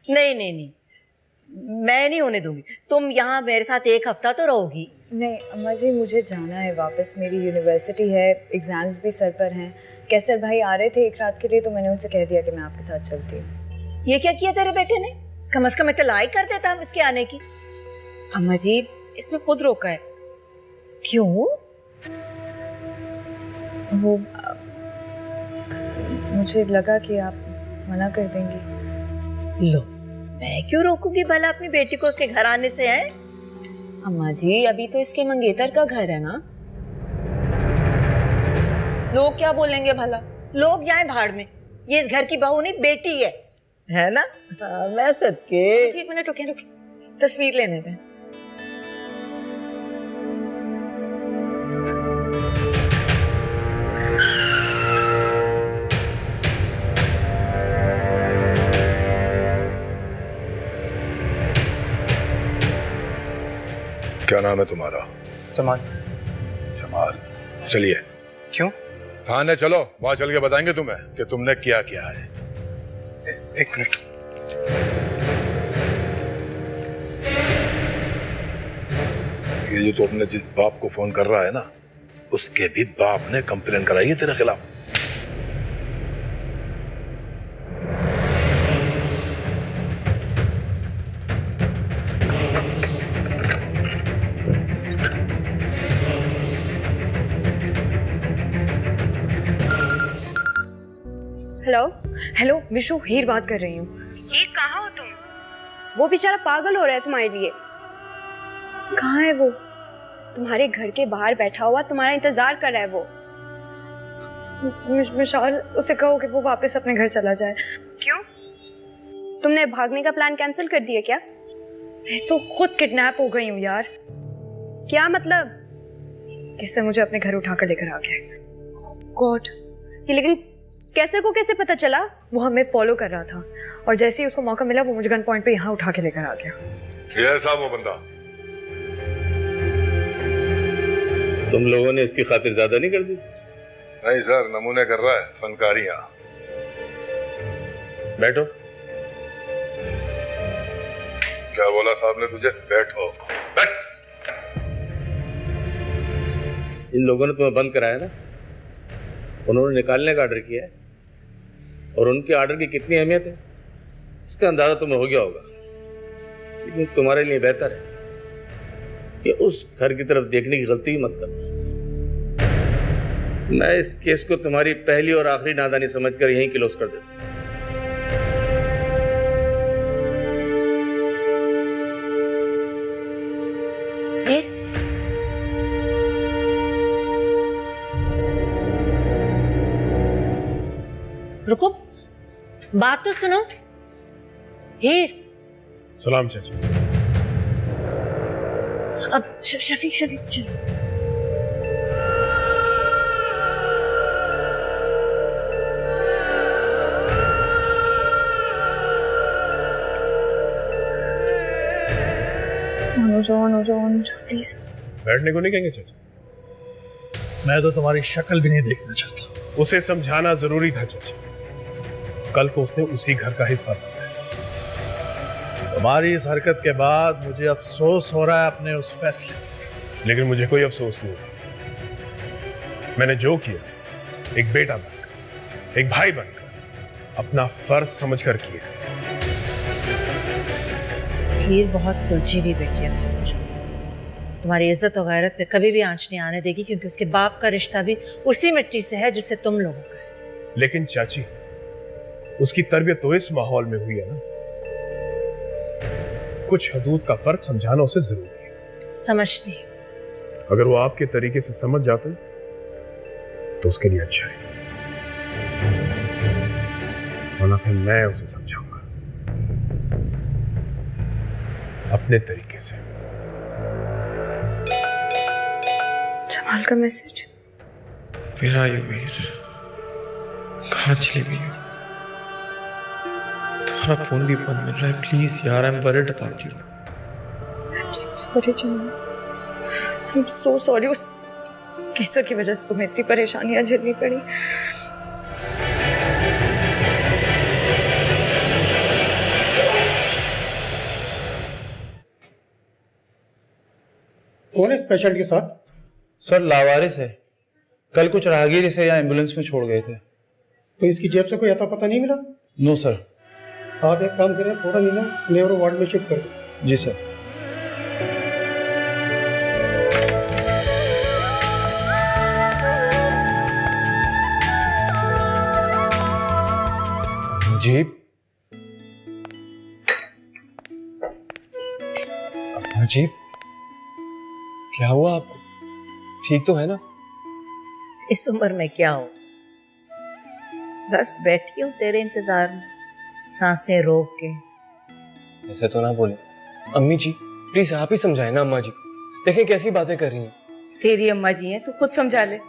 नहीं नहीं नहीं, मैं नहीं होने दूंगी। तुम यहाँ मेरे साथ एक हफ्ता तो रहोगी। नहीं अम्मा जी, मुझे जाना है वापस। मेरी यूनिवर्सिटी है, एग्जाम्स भी सर पर हैं। कैसर भाई आ रहे थे एक रात के लिए, तो मैंने उनसे कह दिया कि मैं आपके साथ चलती हूँ। ये क्या किया तेरे बेटे ने? कम से कम इत्तलाई कर देता हम इसके आने की। अम्मा जी, इसने खुद रोका है। क्यों? वो मुझे लगा कि आप मना कर देंगी। लो, मैं क्यों रोकूंगी भला अपनी बेटी को उसके घर आने से? है अम्मा जी, अभी तो इसके मंगेतर का घर है ना। लोग क्या बोलेंगे भला? लोग जाएं भाड़ में। ये इस घर की बहू नहीं, बेटी है ना? हाँ, मैं सदके। एक मिनट रुकिए, तस्वीर लेने दें। क्या नाम है तुम्हारा? जमाल। जमाल, चलिए। क्यों? थाने चलो, वहां चल के बताएंगे तुम्हें कि तुमने क्या किया है। एक मिनट। ये जो तुमने जिस बाप को फोन कर रहा है ना, उसके भी बाप ने कंप्लेन कराई है तेरे खिलाफ। हेलो हेलो विशु, हीर बात कर रही हूँ। हीर कहाँ हो तुम? वो बेचारा पागल हो रहा है तुम्हारे लिए। कहाँ है वो? तुम्हारे घर के बाहर बैठा हुआ तुम्हारा इंतजार कर रहा है वो। मिशाल, उसे कहो कि वो वापस अपने घर चला जाए। क्यों? तुमने भागने का प्लान कैंसिल कर दिया क्या? मैं तो खुद किडनैप हो गई हूँ यार। क्या मतलब? कैसे मुझे अपने घर उठा कर लेकर आ गया। गॉड, ये लेकिन कैसे को कैसे पता चला? वो हमें फॉलो कर रहा था और जैसे ही उसको मौका मिला वो मुझे गन पॉइंट पे यहाँ उठा के लेकर आ गया। ये ऐसा वो बंदा तुम लोगों ने इसकी खातिर ज्यादा नहीं कर दी? नहीं सर, नमूने कर रहा है, फनकारियां। बैठो। क्या बोला साहब ने तुझे? बैठो। बैठ। जिन लोगों ने तुम्हें बंद कराया ना, उन्होंने निकालने का ऑर्डर किया है और उनके ऑर्डर की कितनी अहमियत है इसका अंदाजा तुम्हें हो गया होगा। लेकिन तुम्हारे लिए बेहतर है कि उस घर की तरफ देखने की गलती ही मत करना। मैं इस केस को तुम्हारी पहली और आखिरी नादानी समझकर यहीं क्लोज कर देता हूं। रुको, बात तो सुनो। हीर। सलाम चाचा। अब शफीक चलो। प्लीज। बैठने को नहीं कहेंगे चाचा? मैं तो तुम्हारी शक्ल भी नहीं देखना चाहता। उसे समझाना जरूरी था चाचा। कल को उसने उसी घर का हिस्सा बना। तुम्हारी इस हरकत के बाद मुझे अफसोस हो रहा है अपने उस फैसले। लेकिन मुझे कोई अफसोस नहीं। मैंने जो किया एक बेटा बनकर, एक भाई बनकर, अपना फर्ज समझकर किया। हीर बहुत सुलझी हुई बेटी है फैसर। तुम्हारी इज्जत और गैरत पे कभी भी आंच नहीं आने देगी, क्योंकि उसके बाप का रिश्ता भी उसी मिट्टी से है जिससे तुम लोगों का है। लेकिन चाची, उसकी तरबियत तो इस माहौल में हुई है ना। कुछ हदूद का फर्क समझाना उसे जरूरी है। समझती। अगर वो आपके तरीके से समझ जाते तो उसके लिए अच्छा है, वरना फिर मैं उसे समझाऊंगा अपने तरीके से। जमाल का मैसेज। Where are you, वीर? कहाँ चली गई हो? तुम्हारा फोन भी बंद मिल रहा है। प्लीज यार, I am worried about you. I'm so sorry Jamal. I'm so sorry। उस कैसर की वजह से तुम्हें इतनी परेशानियां झेलनी पड़ी। कौन है इस पेशेंट के साथ? सर लावारिस है। कल कुछ राहगीर इसे यहाँ एम्बुलेंस में छोड़ गए थे। तो इसकी जेब से कोई अता पता नहीं मिला? No sir. आप एक काम करें, थोड़ा नहीं नेहरू वार्ड में शिफ्ट कर दो। जी सर। जी जी, क्या हुआ आपको? ठीक तो है ना? इस उम्र में क्या हो, बस बैठी हूँ तेरे इंतजार में, सांसें रोक के। ऐसे तो ना बोले अम्मी जी, प्लीज आप ही समझाएं ना अम्मा जी को। देखें कैसी बातें कर रही हैं। तेरी अम्मा जी हैं तो खुद समझा ले।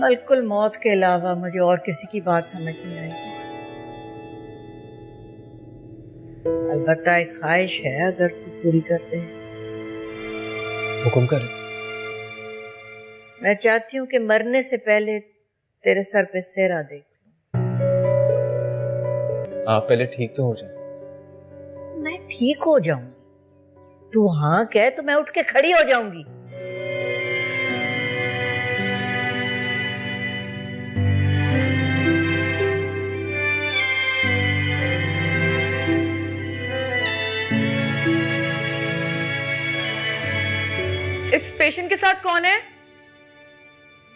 बिल्कुल मौत के अलावा मुझे और किसी की बात समझ नहीं आएगी। अलबत्ता एक ख्वाहिश है, अगर तू पूरी कर दे। हुक्म करें। मैं चाहती हूँ कि मरने से पहले तेरे सर पे सेहरा देख लूं। आप पहले ठीक तो हो जाए। मैं ठीक हो जाऊंगी, तू हाँ कह तो मैं उठ के खड़ी हो जाऊंगी। इस पेशेंट के साथ कौन है?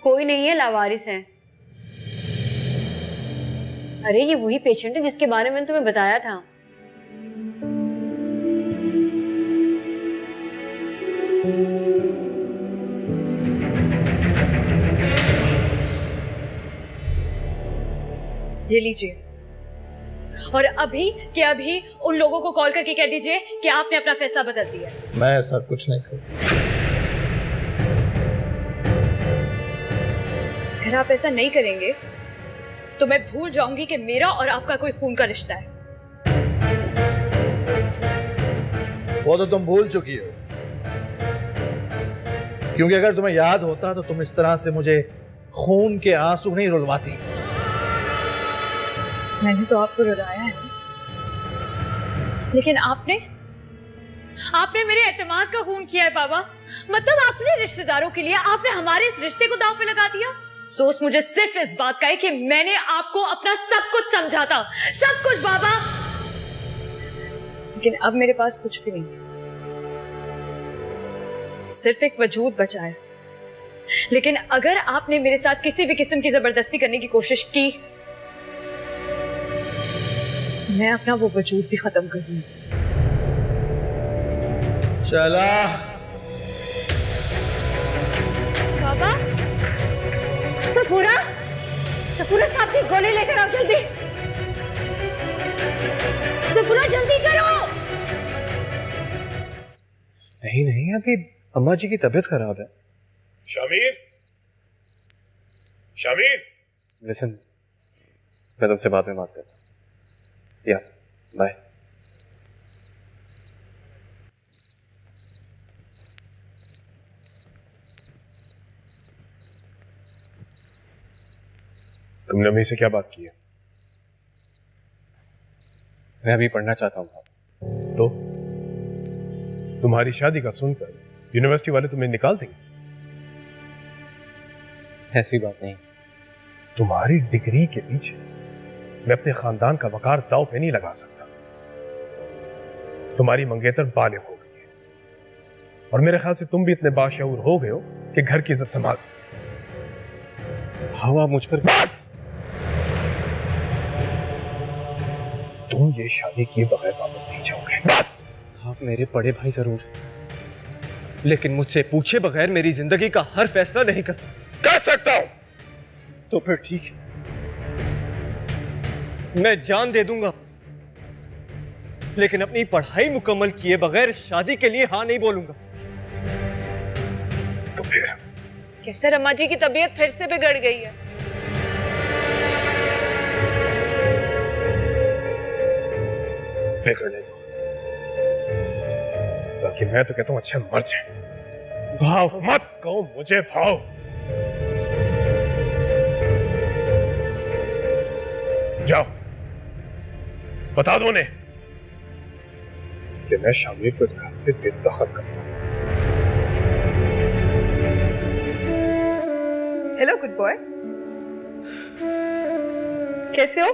कोई नहीं है, लावारिस है। अरे ये वही पेशेंट है जिसके बारे में तुम्हें बताया था। ये लीजिए, और अभी के अभी उन लोगों को कॉल करके कह दीजिए कि आपने अपना फैसला बदल दिया। मैं ऐसा कुछ नहीं करूँ। अगर आप ऐसा नहीं करेंगे तो मैं भूल जाऊंगी कि मेरा और आपका कोई खून का रिश्ता है। वो तो तुम भूल चुकी हो, क्योंकि अगर तुम्हें याद होता तो तुम इस तरह से मुझे खून के आंसू नहीं रुलवाती। मैंने तो आपको रुलाया है, लेकिन आपने मेरे एतमाद का खून किया है बाबा। मतलब अपने रिश्तेदारों के लिए आपने हमारे इस रिश्ते को दांव पे लगा दिया। अफसोस मुझे सिर्फ इस बात का है कि मैंने आपको अपना सब कुछ समझा था, सब कुछ बाबा, लेकिन अब मेरे पास कुछ भी नहीं है, सिर्फ एक वजूद बचा है। लेकिन अगर आपने मेरे साथ किसी भी किस्म की जबरदस्ती करने की कोशिश की तो मैं अपना वो वजूद भी खत्म कर दूंगी। चला बाबा, सफूरा साहब की गोली लेकर आओ जल्दी। सफूरा जल्दी करो। नहीं अभी अम्मा जी की तबीयत खराब है। शामिर लिसन, मैं तुमसे बाद में बात करता हूँ। या बाय। तुमने अम्मी से क्या बात की है? मैं अभी पढ़ना चाहता हूँ। तो तुम्हारी शादी का सुनकर यूनिवर्सिटी वाले तुम्हें निकाल देंगे? ऐसी बात नहीं। तुम्हारी डिग्री के पीछे मैं अपने खानदान का वकार दांव पे नहीं लगा सकता। तुम्हारी मंगेतर बालिग हो गई है और मेरे ख्याल से तुम भी इतने बाशऊर हो गए हो कि घर की इज्जत संभाल सकते। हाँ, आप मुझ पर बस! तुम ये शादी किए बगैर वापस नहीं जाओगे। बस! आप मेरे बड़े भाई जरूर, लेकिन मुझसे पूछे बगैर मेरी जिंदगी का हर फैसला नहीं कर सकते। कर सकता हूं। तो फिर ठीक है, मैं जान दे दूंगा, लेकिन अपनी पढ़ाई मुकम्मल किए बगैर शादी के लिए हाँ नहीं बोलूंगा। तो फिर कैसे अम्मा जी की तबीयत फिर से बिगड़ गई है? बिगड़ने दो, बाकी मैं तो कहता हूं अच्छे मर जाए। भाव मत कहो मुझे भाव। जाओ बता दो उन्हें कि मैं शामिर को इस घर से बेदखल करता हूं। हेलो गुड बॉय, कैसे हो?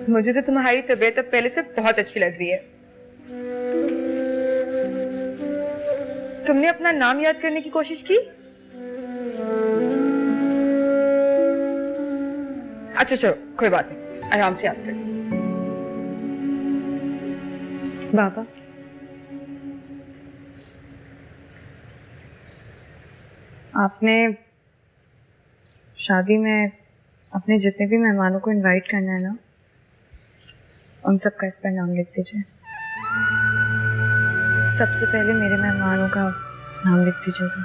मुझे तो तुम्हारी तबीयत अब पहले से बहुत अच्छी लग रही है। तुमने अपना नाम याद करने की कोशिश की? अच्छा चलो कोई बात नहीं, आराम से याद कर। बाबा, आपने शादी में अपने जितने भी मेहमानों को इनवाइट करना है ना, उन सब का इस पर नाम लिख दीजिए। सबसे पहले मेरे मेहमानों का नाम लिख दीजिएगा।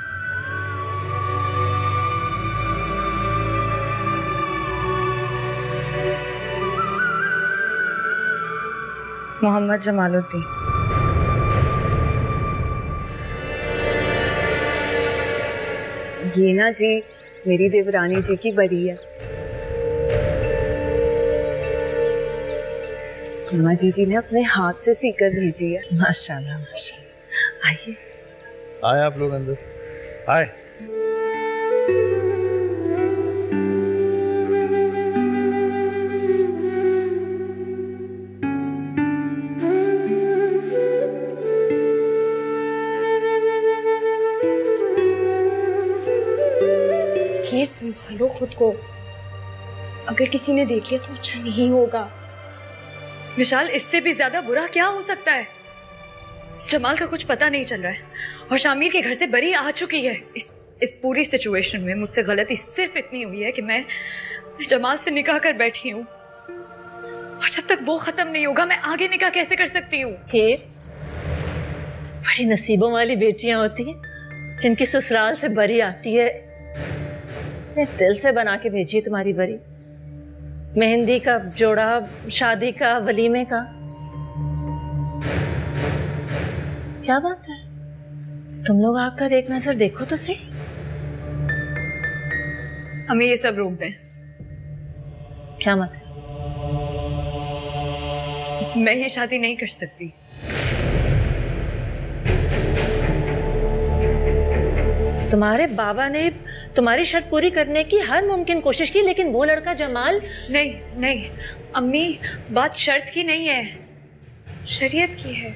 मोहम्मद जमालुद्दीन। ये ना जी मेरी देवरानी जी की बरी है। अम्मा जी ने अपने हाथ से सीकर भेजी है। माशाल्लाह माशाल्लाह। आइए आए आप लोग अंदर आए। खीर संभालो खुद को। अगर किसी ने देख लिया तो अच्छा नहीं होगा। विशाल, इससे भी ज्यादा बुरा क्या हो सकता है? जमाल का कुछ पता नहीं चल रहा है और शामिर के घर से बरी आ चुकी है। इस पूरी सिचुएशन में मुझसे गलती सिर्फ इतनी हुई है कि मैं जमाल से निकाह कर बैठी हूँ, और जब तक वो खत्म नहीं होगा मैं आगे निकाह कैसे कर सकती हूँ? बड़ी नसीबों वाली बेटियां होती हैं जिनकी ससुराल से बरी आती है। मैं दिल से बना के भेजी है तुम्हारी बरी, मेहंदी का जोड़ा, शादी का, वलीमे का। क्या बात है, तुम लोग आकर एक नजर देखो तो सही। हमें ये सब रोक दें। क्या मतलब? मैं ये शादी नहीं कर सकती। तुम्हारे बाबा ने तुम्हारी शर्त पूरी करने की हर मुमकिन कोशिश की, लेकिन वो लड़का जमाल। नहीं नहीं अम्मी, बात शर्त की नहीं है, शरीयत की है।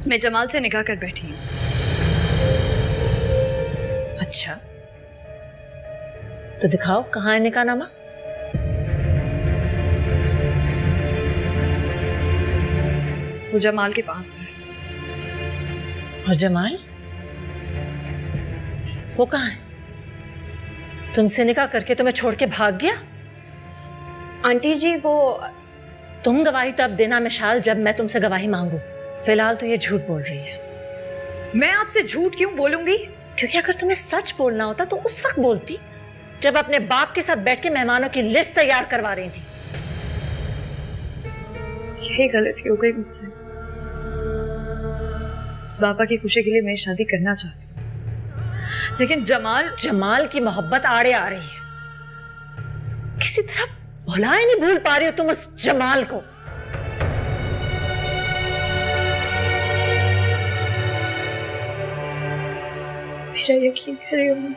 मैं जमाल से निकाह कर बैठी हूँ। अच्छा, तो दिखाओ कहाँ है निकाहनामा? वो जमाल के पास है। और जमाल वो कहाँ है? तुमसे निकाह करके तुम्हें छोड़ के भाग गया? आंटी जी वो तुम गवाही तब देना मिशाल जब मैं तुमसे गवाही मांगू। फिलहाल तो ये झूठ बोल रही है। मैं आपसे झूठ क्यों बोलूंगी? क्योंकि अगर तुम्हें सच बोलना होता तो उस वक्त बोलती जब अपने बाप के साथ बैठ के मेहमानों की लिस्ट तैयार करवा रही थी। यही गलती हो गई मुझसे। बाबा की खुशी के लिए मैं शादी करना चाहती हूँ, लेकिन जमाल की मोहब्बत आड़े आ रही है। किसी तरह भुला ही नहीं भूल पा रही हो तुम उस जमाल को। मेरा यकीन करिए, मैं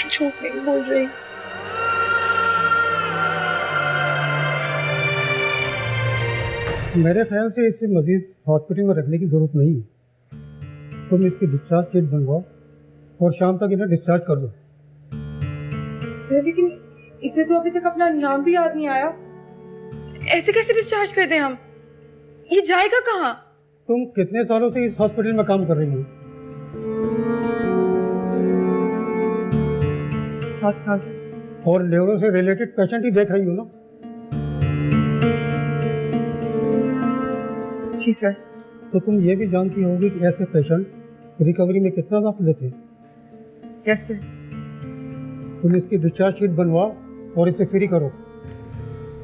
झूठ नहीं बोल रही। मेरे ख्याल से इसे मजीद हॉस्पिटल में रखने की जरूरत नहीं है। तुम इसकी डिस्चार्ज शीट बनवाओ और शाम तक इन्हें डिस्चार्ज कर दो। लेकिन इसे तो अभी तक अपना नाम भी याद नहीं आया। ऐसे कैसे डिस्चार्ज कर दें हम? ये जाएगा कहाँ? तुम कितने सालों से इस हॉस्पिटल में काम कर रही हो? 7 साल से। और न्यूरो से रिलेटेड पेशेंट ही देख रही हो ना? जी सर। तो तुम ये भी जानती होगी कि ऐसे पेशेंट रिकवरी में कितना वक्त लेते हैं। Yes sir. तुम इसकी डिस्चार्ज शीट बनवाओ और इसे फ्री करो।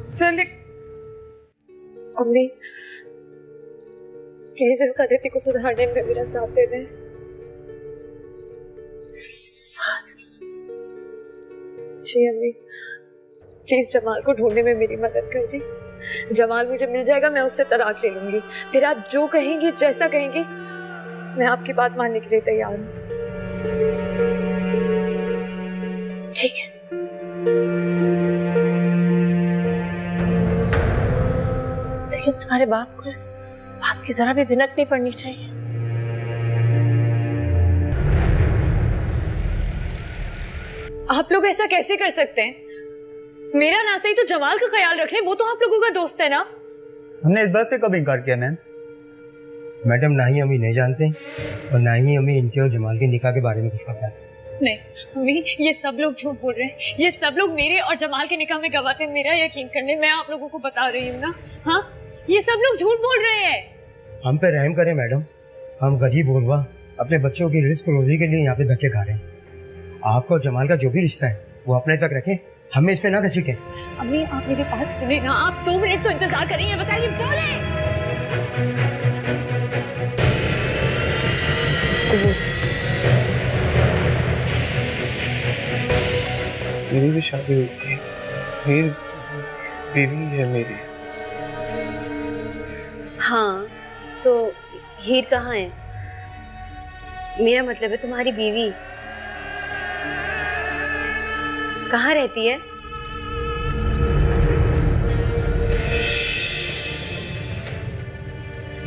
सर अम्मी प्लीज इस गलती को सुधारने में मेरा साथ दे दें। साथ? जी अम्मी, प्लीज जमाल को ढूंढने में मेरी मदद कर दी। जमाल मुझे मिल जाएगा, मैं उससे तलाक ले लूंगी। फिर आप जो कहेंगी, जैसा कहेंगी, मैं आपकी बात मानने के लिए तैयार हूँ। ठीक है। लेकिन तुम्हारे बाप को इस बात की जरा भी भिनक नहीं पड़नी चाहिए। आप लोग ऐसा कैसे कर सकते हैं? मेरा ना सही तो जमाल का ख्याल रख ले, वो तो आप लोगों का दोस्त है ना। हमने इस बात से कब इनकार किया मैम? मैडम, ना ही हम इन्हें जानते हैं और ना ही हमें इनके और जमाल के निकाह के बारे में कुछ पता है। नहीं अम्मी, ये सब लोग झूठ बोल रहे हैं। ये सब लोग मेरे और जमाल के निकाह में गवाते हैं। मेरा यकीन करने, मैं आप लोगों को बता रही हूँ ना। हाँ, ये सब लोग झूठ बोल रहे हैं। हम पे रहम करें मैडम, हम गरीब गुरबा अपने बच्चों की रिस्क रोजी के लिए यहाँ पे धक्के खा रहे हैं। आपका और जमाल का जो भी रिश्ता है वो अपने तक रखें, हमें इस पे ना घसीटें। अम्मी आप मेरी बात सुने ना, आप 2 मिनट तो इंतजार करेंगे। बताइए, बोले। मेरी भी शादी हुई थी, मेरी बीवी है मेरी। हाँ, तो हीर कहाँ है? मेरा मतलब है तुम्हारी बीवी कहाँ रहती है?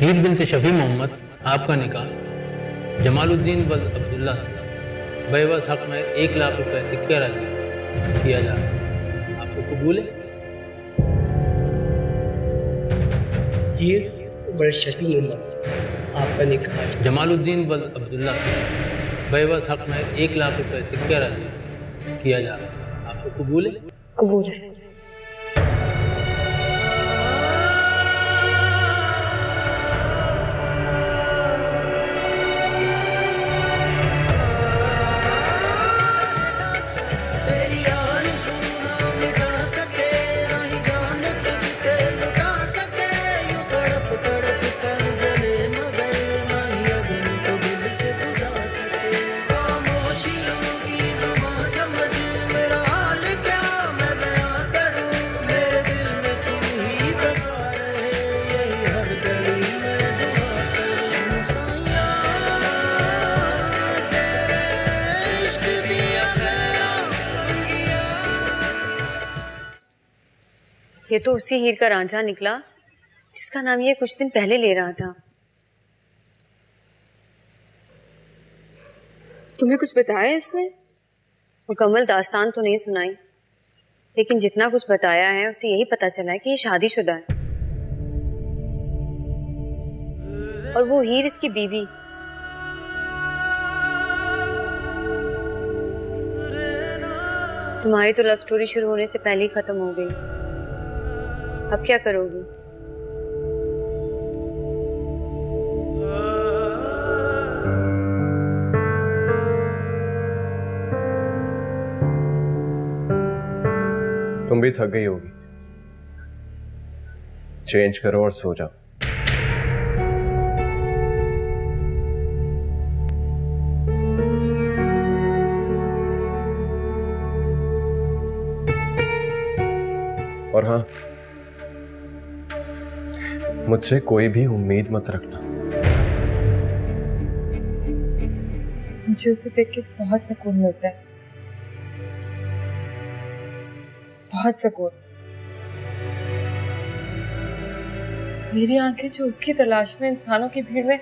हीर बिन्त शफी मोहम्मद, आपका निकाह जमालुद्दीन वल अब्दुल्ला बेवस हक में 1 लाख रुपए सिक्का राजी किया जा रहा है। आपको कबूल है? हीर वल शफी मोहम्मद, आपका निकाह जमालुद्दीन वल अब्दुल्ला बेवस हक में 1 लाख रुपए सिक्का राजी किया जा रहा है। आपको कबूल है? कबूल है। तेरी आरज़ू ना मिटा सके, ना ही जान तुझसे लुटा सके, यूं तड़प तड़प कर जले मगर ना ही अगन को दिल से बुझा सके। खामोशियों की ज़ुबान समझ मेरा हाल क्या मैं बयां करूं, मेरे दिल में तू ही बसा रहे, यही हर घड़ी मैं दुआ करूं। साया तेरे इश्क दिया ये तो उसी हीर का रांझा निकला जिसका नाम ये कुछ दिन पहले ले रहा था। तुम्हें कुछ बताया इसने? मुकम्मल दास्तान तो नहीं सुनाई, लेकिन जितना कुछ बताया है उसे यही पता चला है कि ये शादीशुदा है और वो हीर इसकी बीवी। तुम्हारी तो लव स्टोरी शुरू होने से पहले ही खत्म हो गई। अब क्या करोगी? तुम भी थक गई होगी, चेंज करो और सो जाओ। और हाँ, मुझसे कोई भी उम्मीद मत रखना। मुझे उसे देख के बहुत सुकून मिलता है, बहुत सुकून। मेरी आंखें जो उसकी तलाश में इंसानों की भीड़ में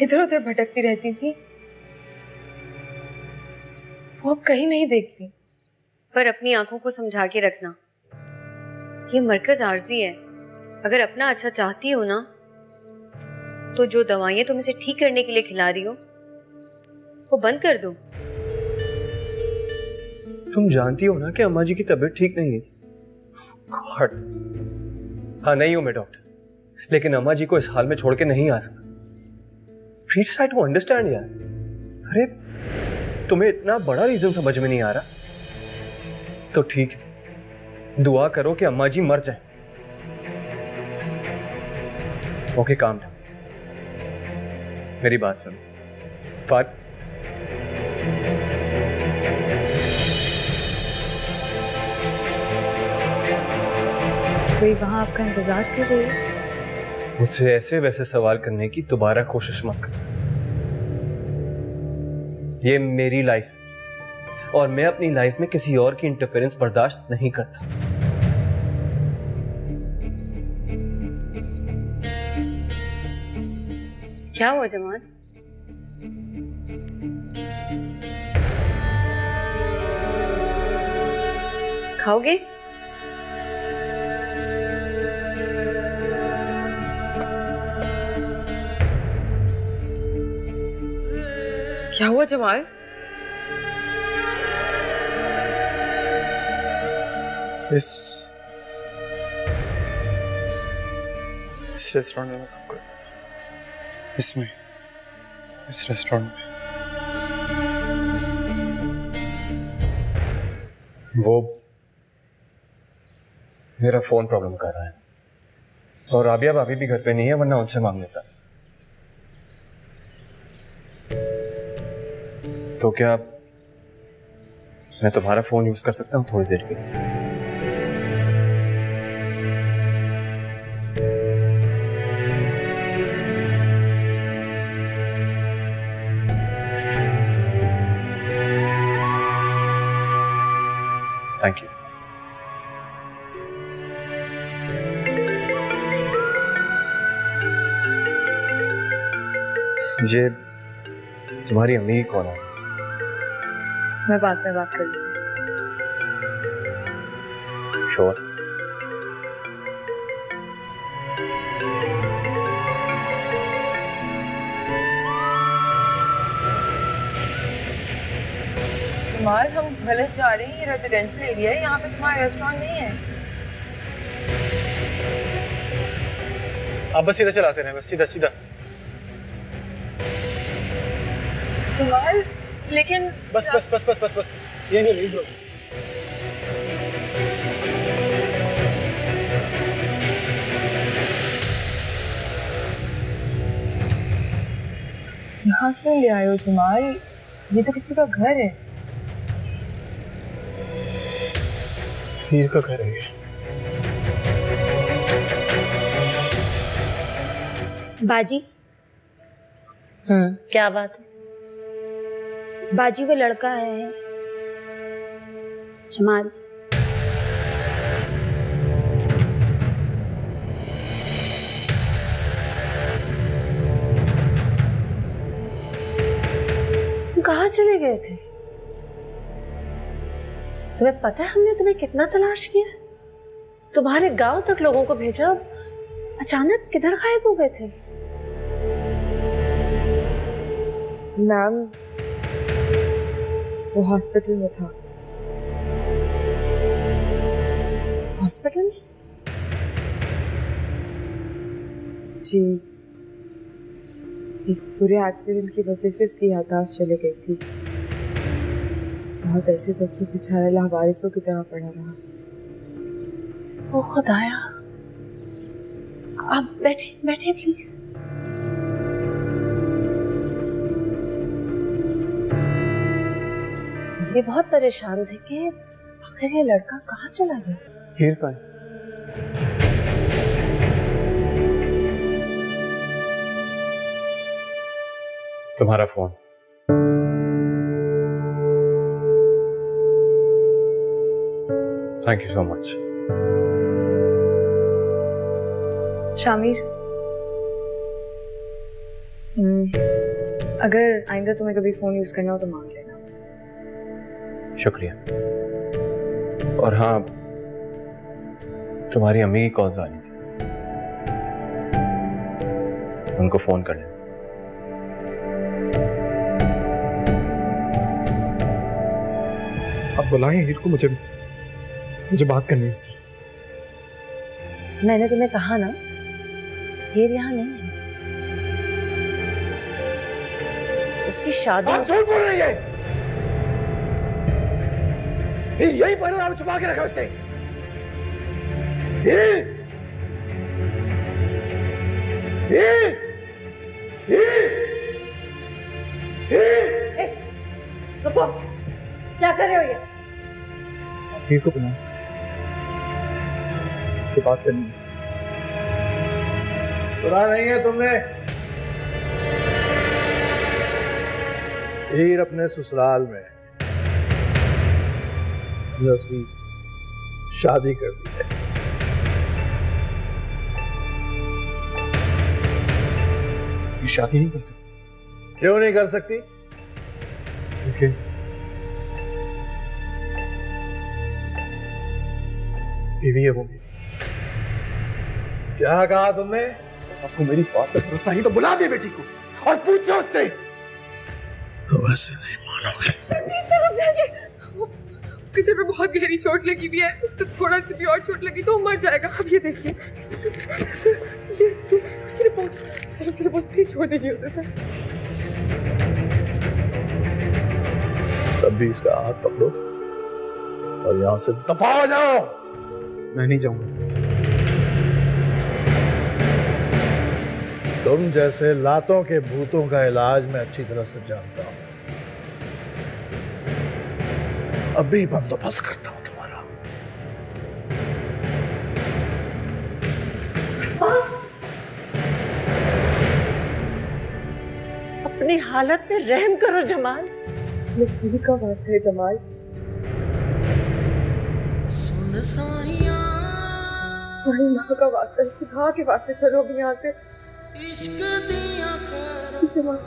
इधर उधर भटकती रहती थी, वो अब कहीं नहीं देखती। पर अपनी आंखों को समझा के रखना, ये मरकज आर्जी है। अगर अपना अच्छा चाहती हो ना, तो जो दवाइयां तुम इसे ठीक करने के लिए खिला रही हो वो बंद कर दो। तुम जानती हो ना कि अम्मा जी की तबीयत ठीक नहीं है। गॉड। हाँ, नहीं हूं मैं डॉक्टर, लेकिन अम्मा जी को इस हाल में छोड़ के नहीं आ सकता। प्लीज ट्राई टू अंडरस्टैंड यार। अरे तुम्हें इतना बड़ा रीजन समझ में नहीं आ रहा तो ठीक है, दुआ करो कि अम्मा जी मर जाए। Okay, calm down. मेरी बात सुनो फात। कोई वहां आपका इंतजार कर रही है? मुझसे ऐसे वैसे सवाल करने की दोबारा कोशिश मत कर। ये मेरी लाइफ है और मैं अपनी लाइफ में किसी और की इंटरफेरेंस बर्दाश्त नहीं करता। क्या हुआ जमाल? खाओगे? क्या हुआ जमाल? इस रेस्टोरेंट में काम करता हूँ। इसमें, इस रेस्टोरेंट में। वो मेरा फोन प्रॉब्लम कर रहा है और राबिया भाभी भी घर पे नहीं है, वरना उनसे मांग लेता। तो क्या मैं तुम्हारा फोन यूज कर सकता हूँ थोड़ी देर के लिए? Thank you. ये तुम्हारी अम्मी कौन है? मैं बाद में बात कर लूंगी। श्योर? जमाल, हम गलत जा रहे हैं। ये रेजिडेंशियल एरिया है, यहाँ पे तुम्हारा रेस्टोरेंट नहीं है। आप बस सीधा चलाते रहे, बस सीधा सीधा। जमाल, लेकिन बस बस बस बस बस बस ये नहीं ब्रो। यहाँ क्यों ले आए हो जमाल? ये तो किसी का घर है। हीर का घर है ये। बाजी, क्या बात है? बाजी वो लड़का है जमाल। तुम कहाँ चले गए थे? तुम्हें पता है हमने तुम्हें कितना तलाश किया? तुम्हारे गांव तक लोगों को भेजा, अचानक किधर गायब हो गए थे? मैम, वो हॉस्पिटल में था। हॉस्पिटल में? जी, एक बुरे एक्सीडेंट की वजह से इसकी याददाश्त चली गई थी। बहुत अरसे तक तो बेचारा लावारिसों की तरह पड़ा रहा। ओ खुदाया, आप बैठिए बैठिए प्लीज। ये बहुत परेशान थे कि आखिर ये लड़का कहाँ चला गया। हीर का है। तुम्हारा phone. Thank you so much. Shamir, अगर आइंदा तुम्हें कभी फोन यूज करना हो तो मांग लेना। शुक्रिया। और हाँ, तुम्हारी अम्मी की कॉल्स आ रही थी, उनको फोन कर लेना। आप बुलाएं हीर को, मुझे बात करनी है उससे। मैंने तुम्हें कहा ना, हीर यहाँ नहीं है। उसकी शादी। झूठ बोल रही है। फिर यही पर छुपा के रखा उससे। रुको, क्या कर रहे हो ये? हीर को बुलाएं, मुझे बात करनी है उससे। सुना नहीं है तुमने? हीर अपने ससुराल में हमने उसकी शादी कर दी है। ये शादी नहीं कर सकती। क्यों नहीं कर सकती? क्योंकि बीवी है वो मेरी। क्या कहा तुमने? आपको मेरी बात पर भरोसा नहीं तो बुला दे बेटी को और पूछो उससे। तो वैसे नहीं मानोगे। उसके सिर पे बहुत गहरी चोट लगी हुई है। उससे थोड़ा सी भी और चोट लगी तो वो मर जाएगा। अब ये देखिए सर, ये उसकी रिपोर्ट। सर, उसकी रिपोर्ट प्लीज छोड़ दीजिए उसे सर। तब भी इसका हाथ पकड़ो और यहाँ से दफा हो जाओ। मैं नहीं जाऊंगा इससे। तुम जैसे लातों के भूतों का इलाज मैं अच्छी तरह से जानता हूं। अभी बंदोबस्त करता हूं तुम्हारा। अपनी हालत पे रहम करो जमाल। मेरी का वास्ता है जमाल। तुम्हारी माँ का वास्ता है, खुदा के वास्ते चलो अभी यहाँ से। जमाल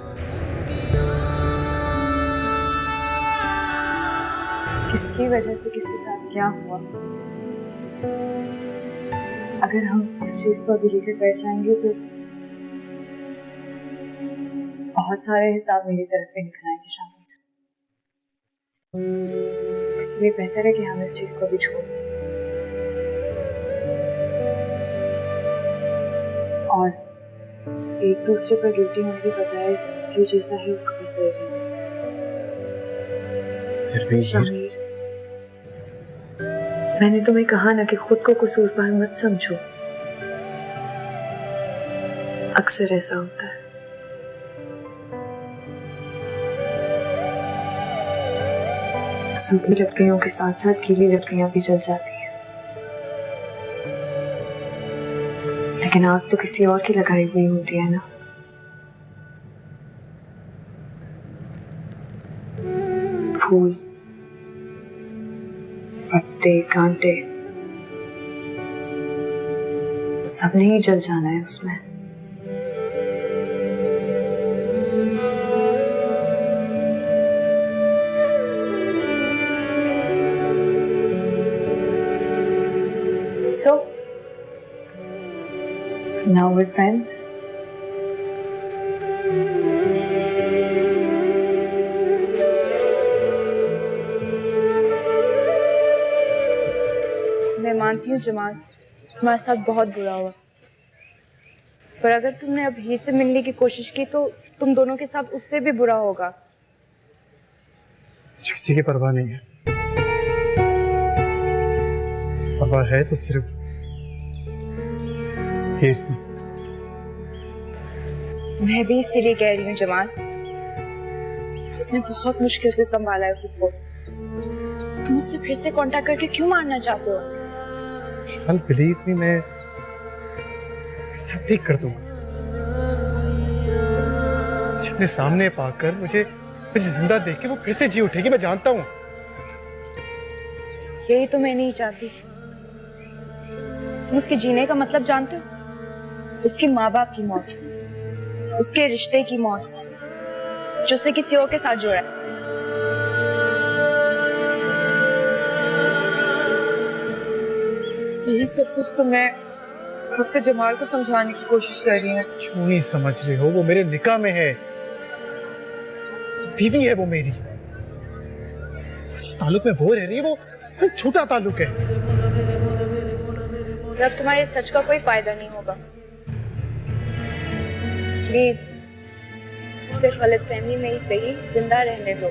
किसकी वजह से किसके साथ क्या हुआ, अगर हम उस चीज को अभी लेकर बैठ जाएंगे तो बहुत सारे हिसाब मेरी तरफ पे निकल आएंगे शामिर। इसलिए बेहतर है कि हम इस चीज को भी छोड़ दें और एक दूसरे पर गिल्टी होने की बजाय जो जैसा है उसको वैसे ही रहें। शामिर, मैंने तुम्हें कहा ना कि खुद को कसूरवार मत समझो। अक्सर ऐसा होता है। सूखी लकड़ियों के साथ साथ गीली लकड़ियां भी जल जाती हैं, लेकिन आग तो किसी और की लगाई हुई होती है ना। फूल, पत्ते, कांटे सबने ही जल जाना है उसमें। So, now we're friends. मैं मानती हूँ जमाल, तुम्हारे साथ बहुत बुरा हुआ, पर अगर तुमने अब हीर से मिलने की कोशिश की तो तुम दोनों के साथ उससे भी बुरा होगा। किसी की परवाह नहीं है, परवाह है तो सिर्फ हीर की। मैं भी इसीलिए कह रही हूँ जमाल, उसने बहुत मुश्किल से संभाला है खुद को। तुम उससे फिर से कांटेक्ट करके क्यों मारना चाहते हो? बिलीव मी, मैं सब ठीक कर दूंगा। अपने सामने पाकर मुझे जिंदा देख के वो फिर से जी उठेगी, मैं जानता हूँ। यही तो मैं नहीं चाहती। तुम उसके जीने का मतलब जानते हो? उसके माँ बाप की मौत, उसके रिश्ते की मौत जो उसने किसी और के साथ जोड़ा है। यही सब कुछ तो मैं खुद से जमाल को समझाने की कोशिश कर रही हूँ। क्यों नहीं समझ रहे हो? वो मेरे निकाह में है, बीवी है वो मेरी। जिस ताल्लुक में वो रह रही है वो छोटा ताल्लुक है। अब तुम्हारे सच का कोई फायदा नहीं होगा। प्लीज उसे गलतफहमी में ही सही जिंदा रहने दो,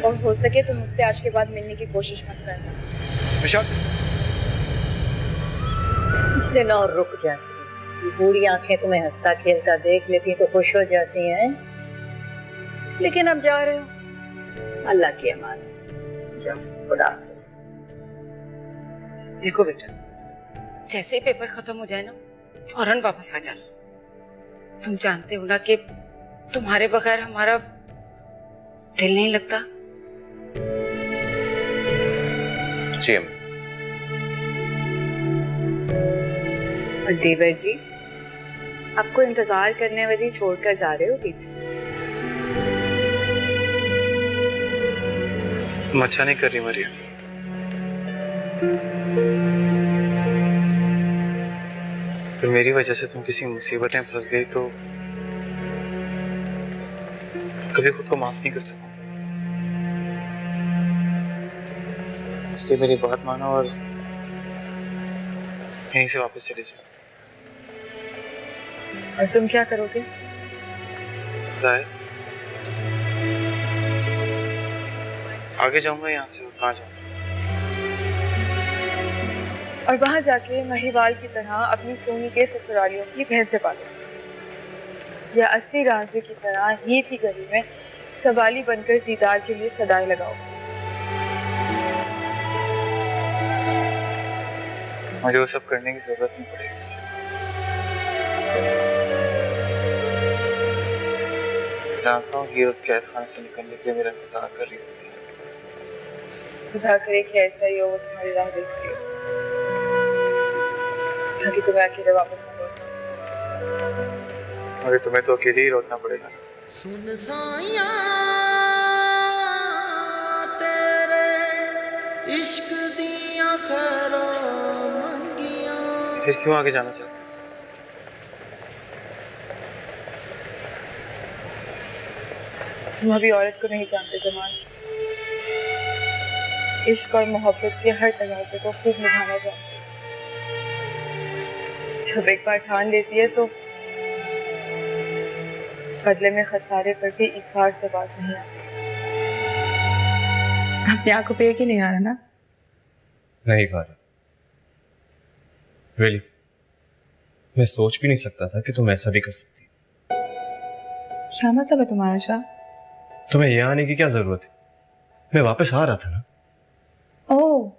और हो सके तो मुझसे आज के बाद मिलने की कोशिश मत करना। कुछ दिन और रुक जाती, ये बूढ़ी आंखें तुम्हें हंसता खेलता देख लेती तो खुश हो जाती हैं, लेकिन अब जा रहे हो, अल्लाह की अमान। जाओ, खुदा हाफिज। देखो बेटा, जैसे ही पेपर खत्म हो जाए ना, फौरन वापस आ जाना। तुम जानते हो ना कि तुम्हारे बगैर हमारा दिल नहीं लगता। जी और देवर जी, आपको इंतजार करने वाली छोड़कर जा रहे हो पीछे? तुम अच्छा नहीं कर रही मरियम। अगर मेरी वजह से तुम किसी मुसीबत में फंस गई तो कभी खुद को माफ नहीं कर सकूं। इसलिए मेरी बात मानो और यहीं से वापस चले जाओ। और तुम क्या करोगे? जाहिर आगे जाऊंगा यहाँ से, कहाँ जाऊंगा? और वहां जाके महिवाल की तरह अपनी सोनी के ससुरालियों की भैंसे पालो, या असली रांझे की तरह हीर की गली में सवाली बनकर दीदार के लिए सदाएं लगाओ। मुझे वो सब करने की जरूरत नहीं पड़ेगी। जानता हूँ हीर उस कैद खाने से निकलने के लिए मेरा इंतजार कर रही होगी। खुदा करे कि ऐसा ही हो, वो तुम्हारी राह देख रही हो, ताकि तुम्हें अकेले वापस न लौटना। मगर तुम्हें तो अकेले ही लौटना पड़ेगा ना। सुन साया इश्क दिया खैरा मंगिया। फिर क्यों आगे जाना चाहते? तुम अभी औरत को नहीं जानते जमाल। इश्क और मोहब्बत के हर तगाजे को खूब निभाना जानते। जब एक बार ठान लेती है तो बदले में खसारे पर भी इसार से बाज नहीं आती। अपनी आंखों पे यकीन नहीं आ रहा ना? नहीं फारा, रियली मैं सोच भी नहीं सकता था कि तुम ऐसा भी कर सकती। क्या मतलब है तुम्हारा शाह? तुम्हें यहाँ आने की क्या जरूरत है? मैं वापस आ रहा था ना। ओह,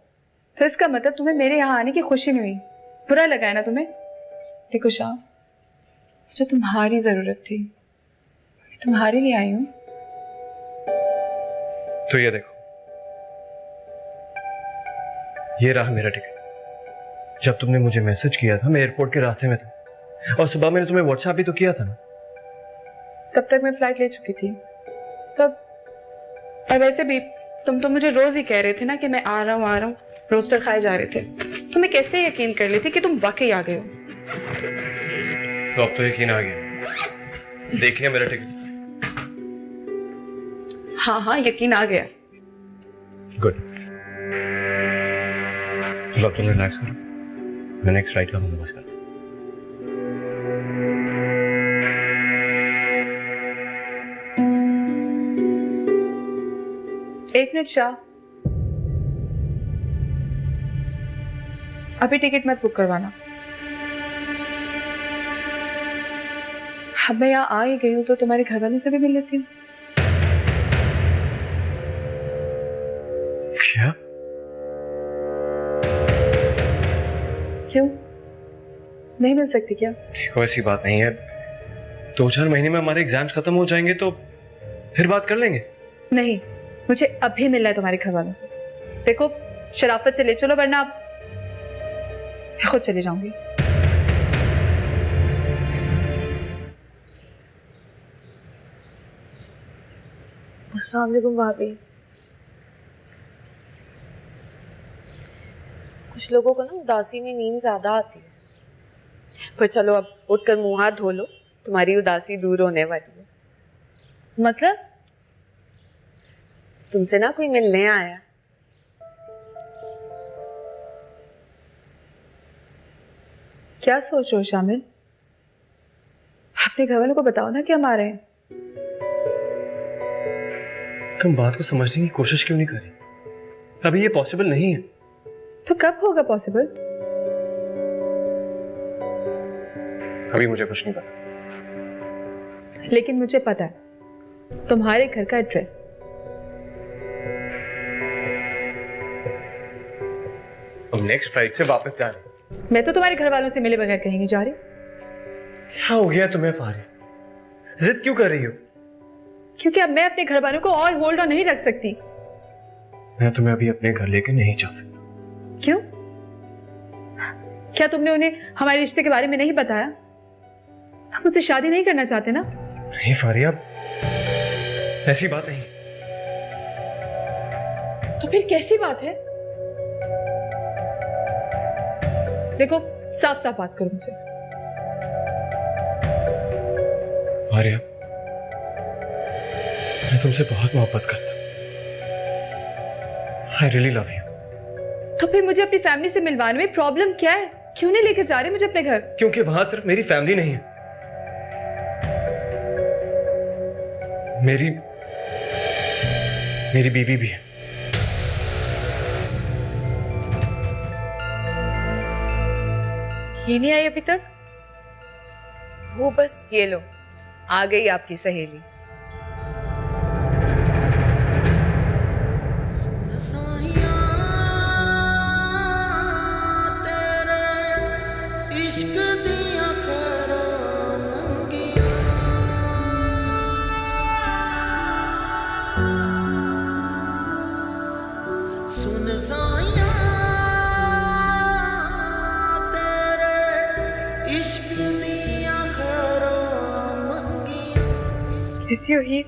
तो इसका मतलब तुम्हें मेरे यहाँ आने की खुशी नहीं हुई, बुरा लगा है ना तुम्हें? देखो शाह, मुझे तुम्हारी जरूरत थी, मैं तुम्हारे लिए आई हूँ। तो ये देखो, ये रहा मेरा टिकट। जब तुमने मुझे मैसेज किया था मैं एयरपोर्ट के रास्ते में था, और सुबह मैंने तुम्हें व्हाट्सएप भी तो किया था ना। तब तक मैं फ्लाइट ले चुकी थी तब। और वैसे भी तुम तो मुझे रोज ही कह रहे थे ना कि मैं आ रहा हूँ, रोस्टर खाए जा रहे थे। तो मैं कैसे यकीन कर लेती कि तुम वाकई आ गए हो? तो अब तो यकीन आ गया। देख लिया मेरा टिकट? हाँ हाँ, यकीन आ गया। गुड। चलो अब तुम रिलैक्स करो, मैं नेक्स्ट फ्लाइट का बंदोबस्त करता हूँ। एक मिनट शाह, अभी टिकट मत बुक करवाना। अब मैं यहाँ आ ही गई हूँ तो तुम्हारे घर वालों से भी मिल लेती हूँ। क्या? क्यों नहीं मिल सकती क्या? देखो ऐसी बात नहीं है, 2-4 महीने में हमारे एग्जाम्स खत्म हो जाएंगे तो फिर बात कर लेंगे। नहीं, मुझे अभी मिलना है तुम्हारे घर वालों से। देखो शराफत से ले चलो वरना मैं खुद चली जाऊंगी। अस्सलाम वालेकुम भाभी। कुछ लोगों को ना उदासी में नींद ज्यादा आती है, पर चलो अब उठकर मुंह हाथ धो लो, तुम्हारी उदासी दूर होने वाली है। मतलब? तुमसे ना कोई मिलने आया। क्या सोच रहे हो शामिल? अपने घर वालों को बताओ ना कि हम आ रहे हैं। तुम बात को समझने की कोशिश क्यों नहीं कर रही? अभी ये पॉसिबल नहीं है। तो कब होगा पॉसिबल? अभी मुझे कुछ नहीं पता, लेकिन मुझे पता है तुम्हारे घर का एड्रेस। हम नेक्स्ट फ्लाइट से वापस जा रहे हैं। मैं तो तुम्हारे घर वालों से मिले बगैर कहीं नहीं जा रही। क्या हो गया तुम्हें फारे? जिद क्यों कर रही हो? क्योंकि अब मैं अपने घर वालों को और होल्ड ऑन नहीं रख सकती। मैं तुम्हें अभी अपने घर लेकर नहीं जा सकता। क्यों? क्या तुमने उन्हें हमारे रिश्ते के बारे में नहीं बताया? हम मुझसे शादी नहीं करना चाहते ना? नहीं फारिया, ऐसी बात नहीं। तो फिर कैसी बात है? देखो साफ साफ बात करो मुझसे। फारिया, मैं तुमसे बहुत मोहब्बत करता हूं। I really love you. तो फिर मुझे अपनी फैमिली से मिलवाने में प्रॉब्लम क्या है? क्यों नहीं लेकर जा रहे मुझे अपने घर? क्योंकि वहां सिर्फ मेरी फैमिली नहीं है, मेरी बीवी भी है। ये नहीं आई अभी तक? वो बस ये लो, आ गई आपकी सहेली। इश्क दिया खैरा मंगिया। सुन साया तेरे इश्क दिया खैरा मंगिया। कैसी हो हीर?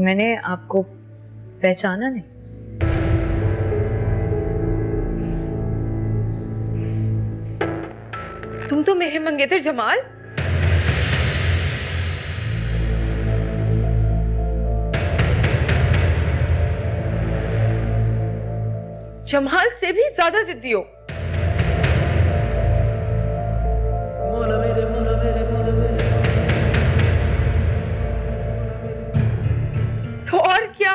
मैंने आपको पहचाना नहीं? तुम तो मेरे मंगेतर जमाल। जमाल से भी ज्यादा जिद्दी हो। तो और क्या,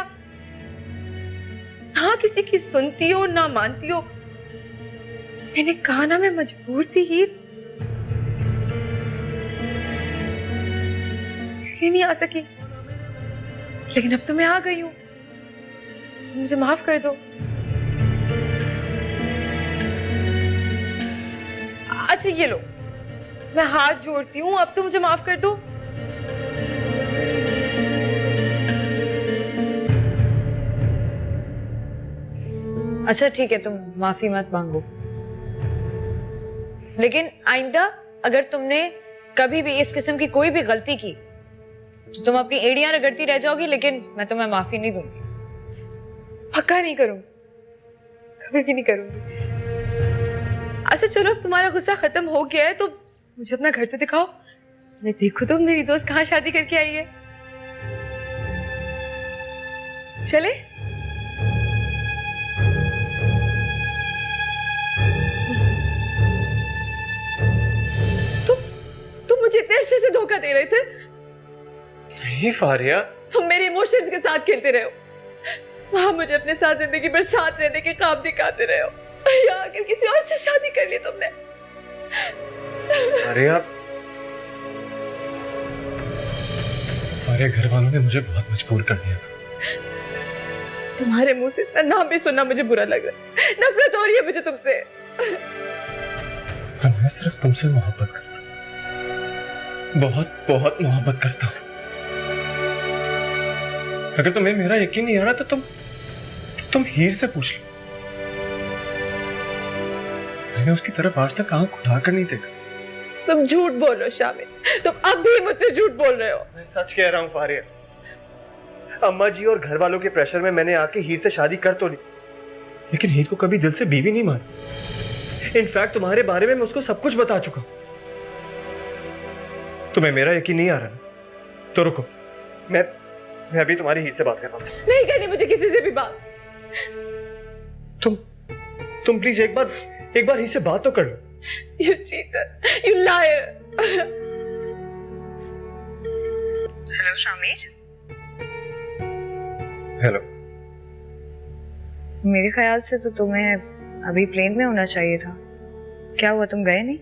ना किसी की सुनती हो ना मानती हो। मैंने कहा ना मैं मजबूर थी हीर, इसलिए नहीं आ सकी। लेकिन अब तो मैं आ गई हूं, तुम मुझे माफ कर दो। अच्छा ये लो, मैं हाथ जोड़ती हूँ, अब तो मुझे माफ कर दो। अच्छा ठीक है, तुम माफी मत मांगो, लेकिन आइंदा अगर तुमने कभी भी इस किस्म की कोई भी गलती की तो तुम अपनी एड़ियां रगड़ती रह जाओगी, लेकिन मैं तुम्हें माफी नहीं दूंगी। पक्का नहीं करूंगी, कभी भी नहीं करूंगी। अच्छा चलो, अब तुम्हारा गुस्सा खत्म हो गया है तो मुझे अपना घर तो दिखाओ, मैं देखूं तो मेरी दोस्त कहाँ शादी करके आई है। चले? तुम मुझे इतने अरसे से धोखा दे रहे थे। नहीं फारिया, तुम मेरे इमोशंस के साथ खेलते रहे हो, वहां मुझे अपने साथ जिंदगी भर साथ रहने के ख्वाब दिखाते रहे हो, या आखिर किसी और से शादी कर ली तुमने। अरे आप, हमारे घर वालों ने मुझे बहुत मजबूर कर दिया था। तुम्हारे मुंह से इतना नाम भी सुनना मुझे बुरा लग रहा है, नफरत हो रही है मुझे तुमसे। मैं सिर्फ तुमसे मोहब्बत करता हूँ, बहुत बहुत मोहब्बत करता हूँ। अगर तुम्हें मेरा यकीन नहीं आ रहा तो तुम हीर से पूछ लो। मैंने उसकी तरफ आज तक आंख उठाकर नहीं देखा। तुम झूठ बोल रहे हो शामिर, तुम अब भी मुझसे झूठ बोल रहे हो। मैं सच कह रहा हूँ फारिया, अम्मा जी और घर वालों के प्रेशर में मैंने आके हीर से शादी कर तो ली, लेकिन हीर को कभी दिल से बीवी नहीं मानी। इनफैक्ट तुम्हारे बारे में मैं उसको सब कुछ बता चुका हूं। तुम्हें मेरा यकीन नहीं आ रहा तो रुको, मैं अभी तुम्हारी हीर से बात करवाता हूं। नहीं करनी मुझे किसी से भी बात। तुम प्लीज एक बार हीर से बात तो कर लो। You cheater, you liar. Hello Shamir. Hello. मेरे ख्याल से तो तुम्हें अभी प्लेन में होना चाहिए था। क्या हुआ, तुम गए नहीं?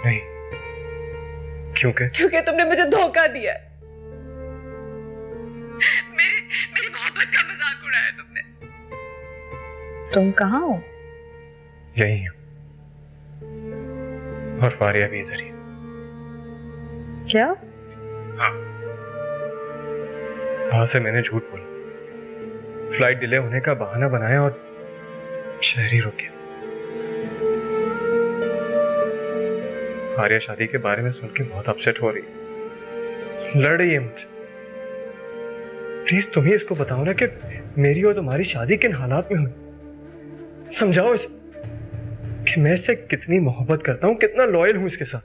नहीं। क्योंकि तुमने मुझे धोखा दिया है। मेरी मोहब्बत का मजाक उड़ाया तुमने। तुम कहाँ हो? यही हूँ, और फारिया भी इधर ही। क्या? हाँ, वहां से मैंने झूठ बोला, फ्लाइट डिले होने का बहाना बनाया और शहर ही रुक गया। फारिया शादी के बारे में सुन के बहुत अपसेट हो रही है, लड़ रही है मुझसे। प्लीज तुम ही इसको बताओ ना कि मेरी और तुम्हारी शादी किन हालात में हुई। समझाओ इसे कि मैं इससे कितनी मोहब्बत करता हूं, कितना लॉयल हूं इसके साथ।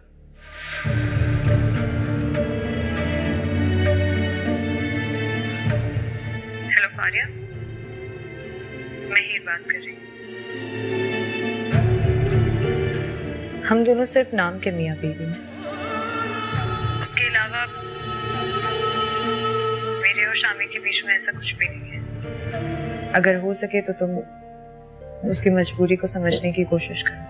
हेलो फारिया, मैं हीर बात कर रही हूँ। हम दोनों सिर्फ नाम के मियाँ बीवी हैं, उसके अलावा मेरे और शामी के बीच में ऐसा कुछ भी नहीं है। अगर हो सके तो तुम उसकी मजबूरी को समझने की कोशिश करो।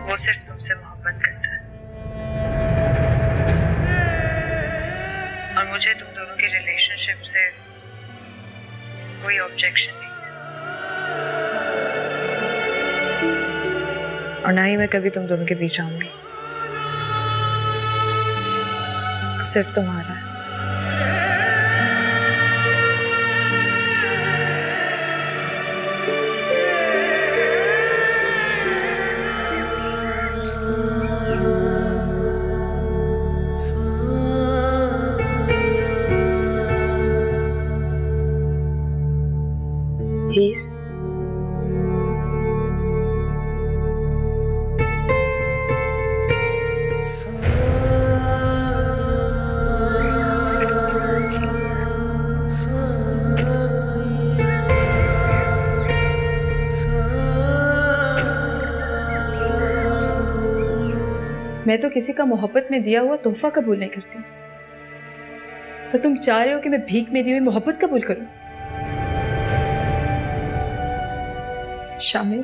वो सिर्फ तुमसे मोहब्बत करता है और मुझे तुम दोनों के रिलेशनशिप से कोई ऑब्जेक्शन नहीं है, और ना ही मैं कभी तुम दोनों के बीच आऊंगी। सिर्फ तुम्हारा है। हीर, मैं तो किसी का मोहब्बत में दिया हुआ तोहफा कबूल नहीं करती, पर तुम चाह रहे हो कि मैं भीख में दी हुई मोहब्बत कबूल करूं। शामिर,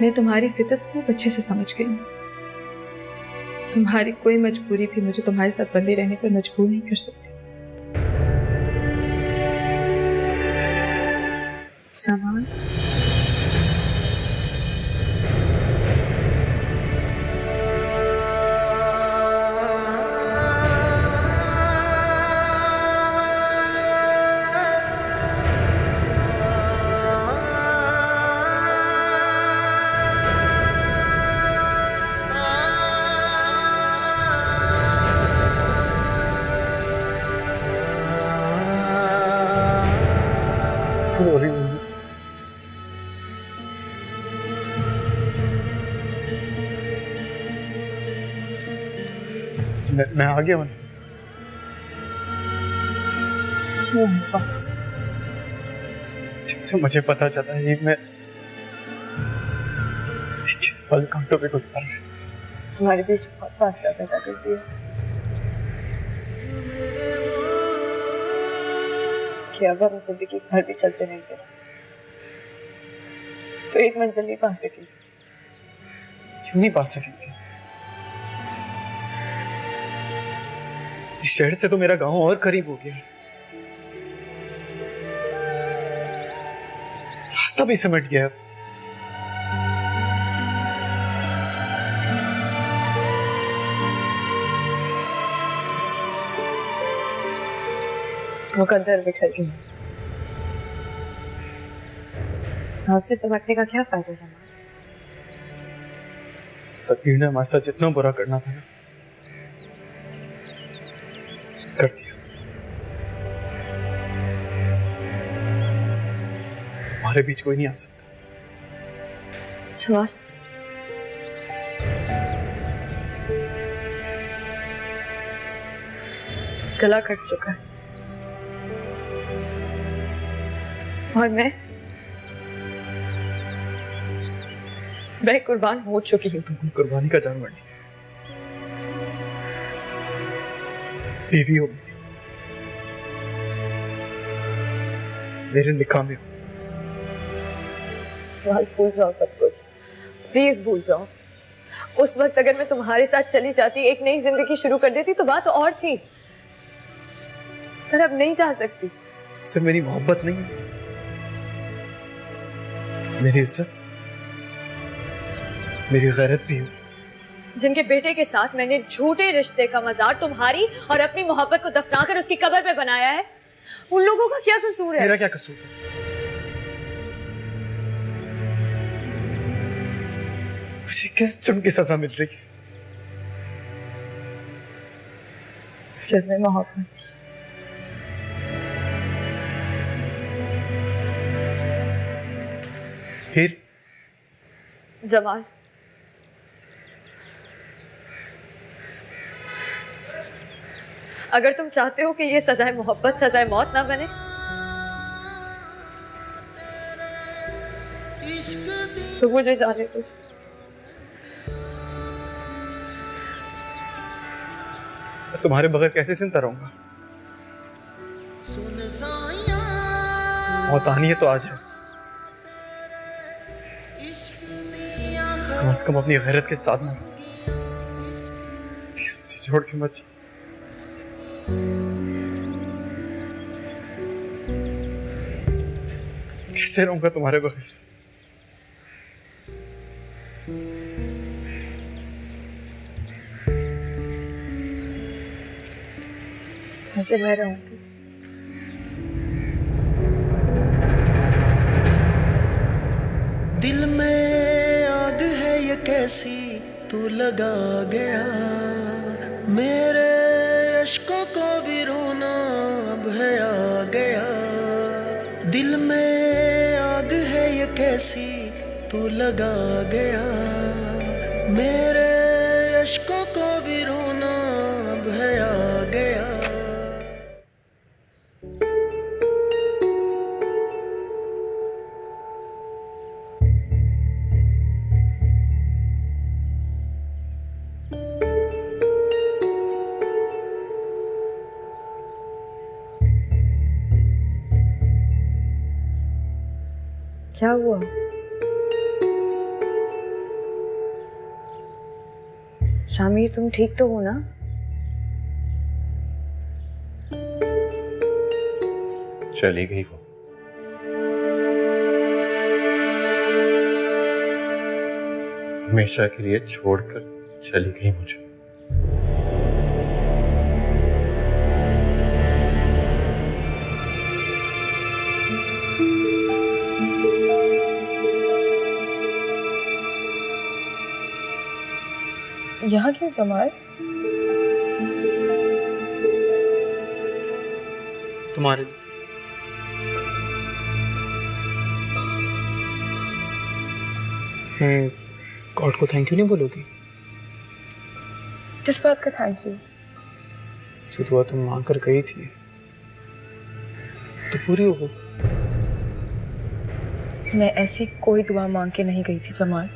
मैं तुम्हारी फितरत खूब अच्छे से समझ गई हूं। तुम्हारी कोई मजबूरी भी मुझे तुम्हारे साथ बंधे रहने पर मजबूर नहीं कर सकती। जमाल, सॉरी मैं आ गया हूँ। क्यों है वापस? जब से मुझे पता चला है मैं पल कांटों पे गुजार रहा है। हमारे बीच बहुत फासला पैदा कर दिया कि अब हम जिंदगी भर भी चलते रहेंगे तो एक मंजिल नहीं पा सकेंगे। क्यों नहीं पा सकेंगे? इस शहर से तो मेरा गांव और करीब हो गया, रास्ता भी सिमट गया। मुकद्दर बिखर गए, रास्ते सिमटने का क्या फायदा जमाल? तकदीर ने हमारे साथ जितना बुरा करना था ना, कर दिया। हमारे बीच कोई नहीं आ सकता। जमाल, गला कट चुका है और मैं कुर्बान हो चुकी हूँ। तुम कुर्बानी का जानवर नहीं, बीवी हो मेरे निकाह में हो। भूल जाओ सब कुछ, प्लीज भूल जाओ। उस वक्त अगर मैं तुम्हारे साथ चली जाती, एक नई जिंदगी शुरू कर देती तो बात और थी, पर अब नहीं जा सकती। उससे मेरी मोहब्बत नहीं है, मेरी इज्जत, मेरी गैरत भी हो। जिनके बेटे के साथ मैंने झूठे रिश्ते का मजार तुम्हारी और अपनी मोहब्बत को दफनाकर उसकी कब्र पे बनाया है, उन लोगों का क्या कसूर है? मेरा क्या कसूर है? मुझे किस जुर्म की सजा मिल रही है? जुर्म मोहब्बत की। हीर, जमाल, अगर तुम चाहते हो कि ये सजाए मोहब्बत सजाए मौत ना बने, तो मुझे जाने दो। मैं तुम्हारे बगैर कैसे जिंदा रहूंगा? मौत आनी है तो आ जाए, कम से कम अपनी गैरत के साथ ना। प्लीज मुझे छोड़ के मत जाओ। कैसे रहूंगा तुम्हारे बगैर? जैसे मैं रहूंगी। दिल में आग है ये कैसी तू लगा गया, मेरे अश्कों को भी रोना अब है आ गया। दिल में कैसी तू लगा गया, मेरे अश्कों को भी रोना भया गया। क्या हुआ? शामिर तुम ठीक तो हो ना? चली गई वो। हमेशा के लिए छोड़कर चली गई मुझे। यहाँ क्यों जमाल? तुम्हारे मैं गॉड को थैंक यू नहीं बोलोगी? किस बात का थैंक यू? जो दुआ तुम मांग कर गई थी तो पूरी हो गई। मैं ऐसी कोई दुआ मांग के नहीं गई थी जमाल।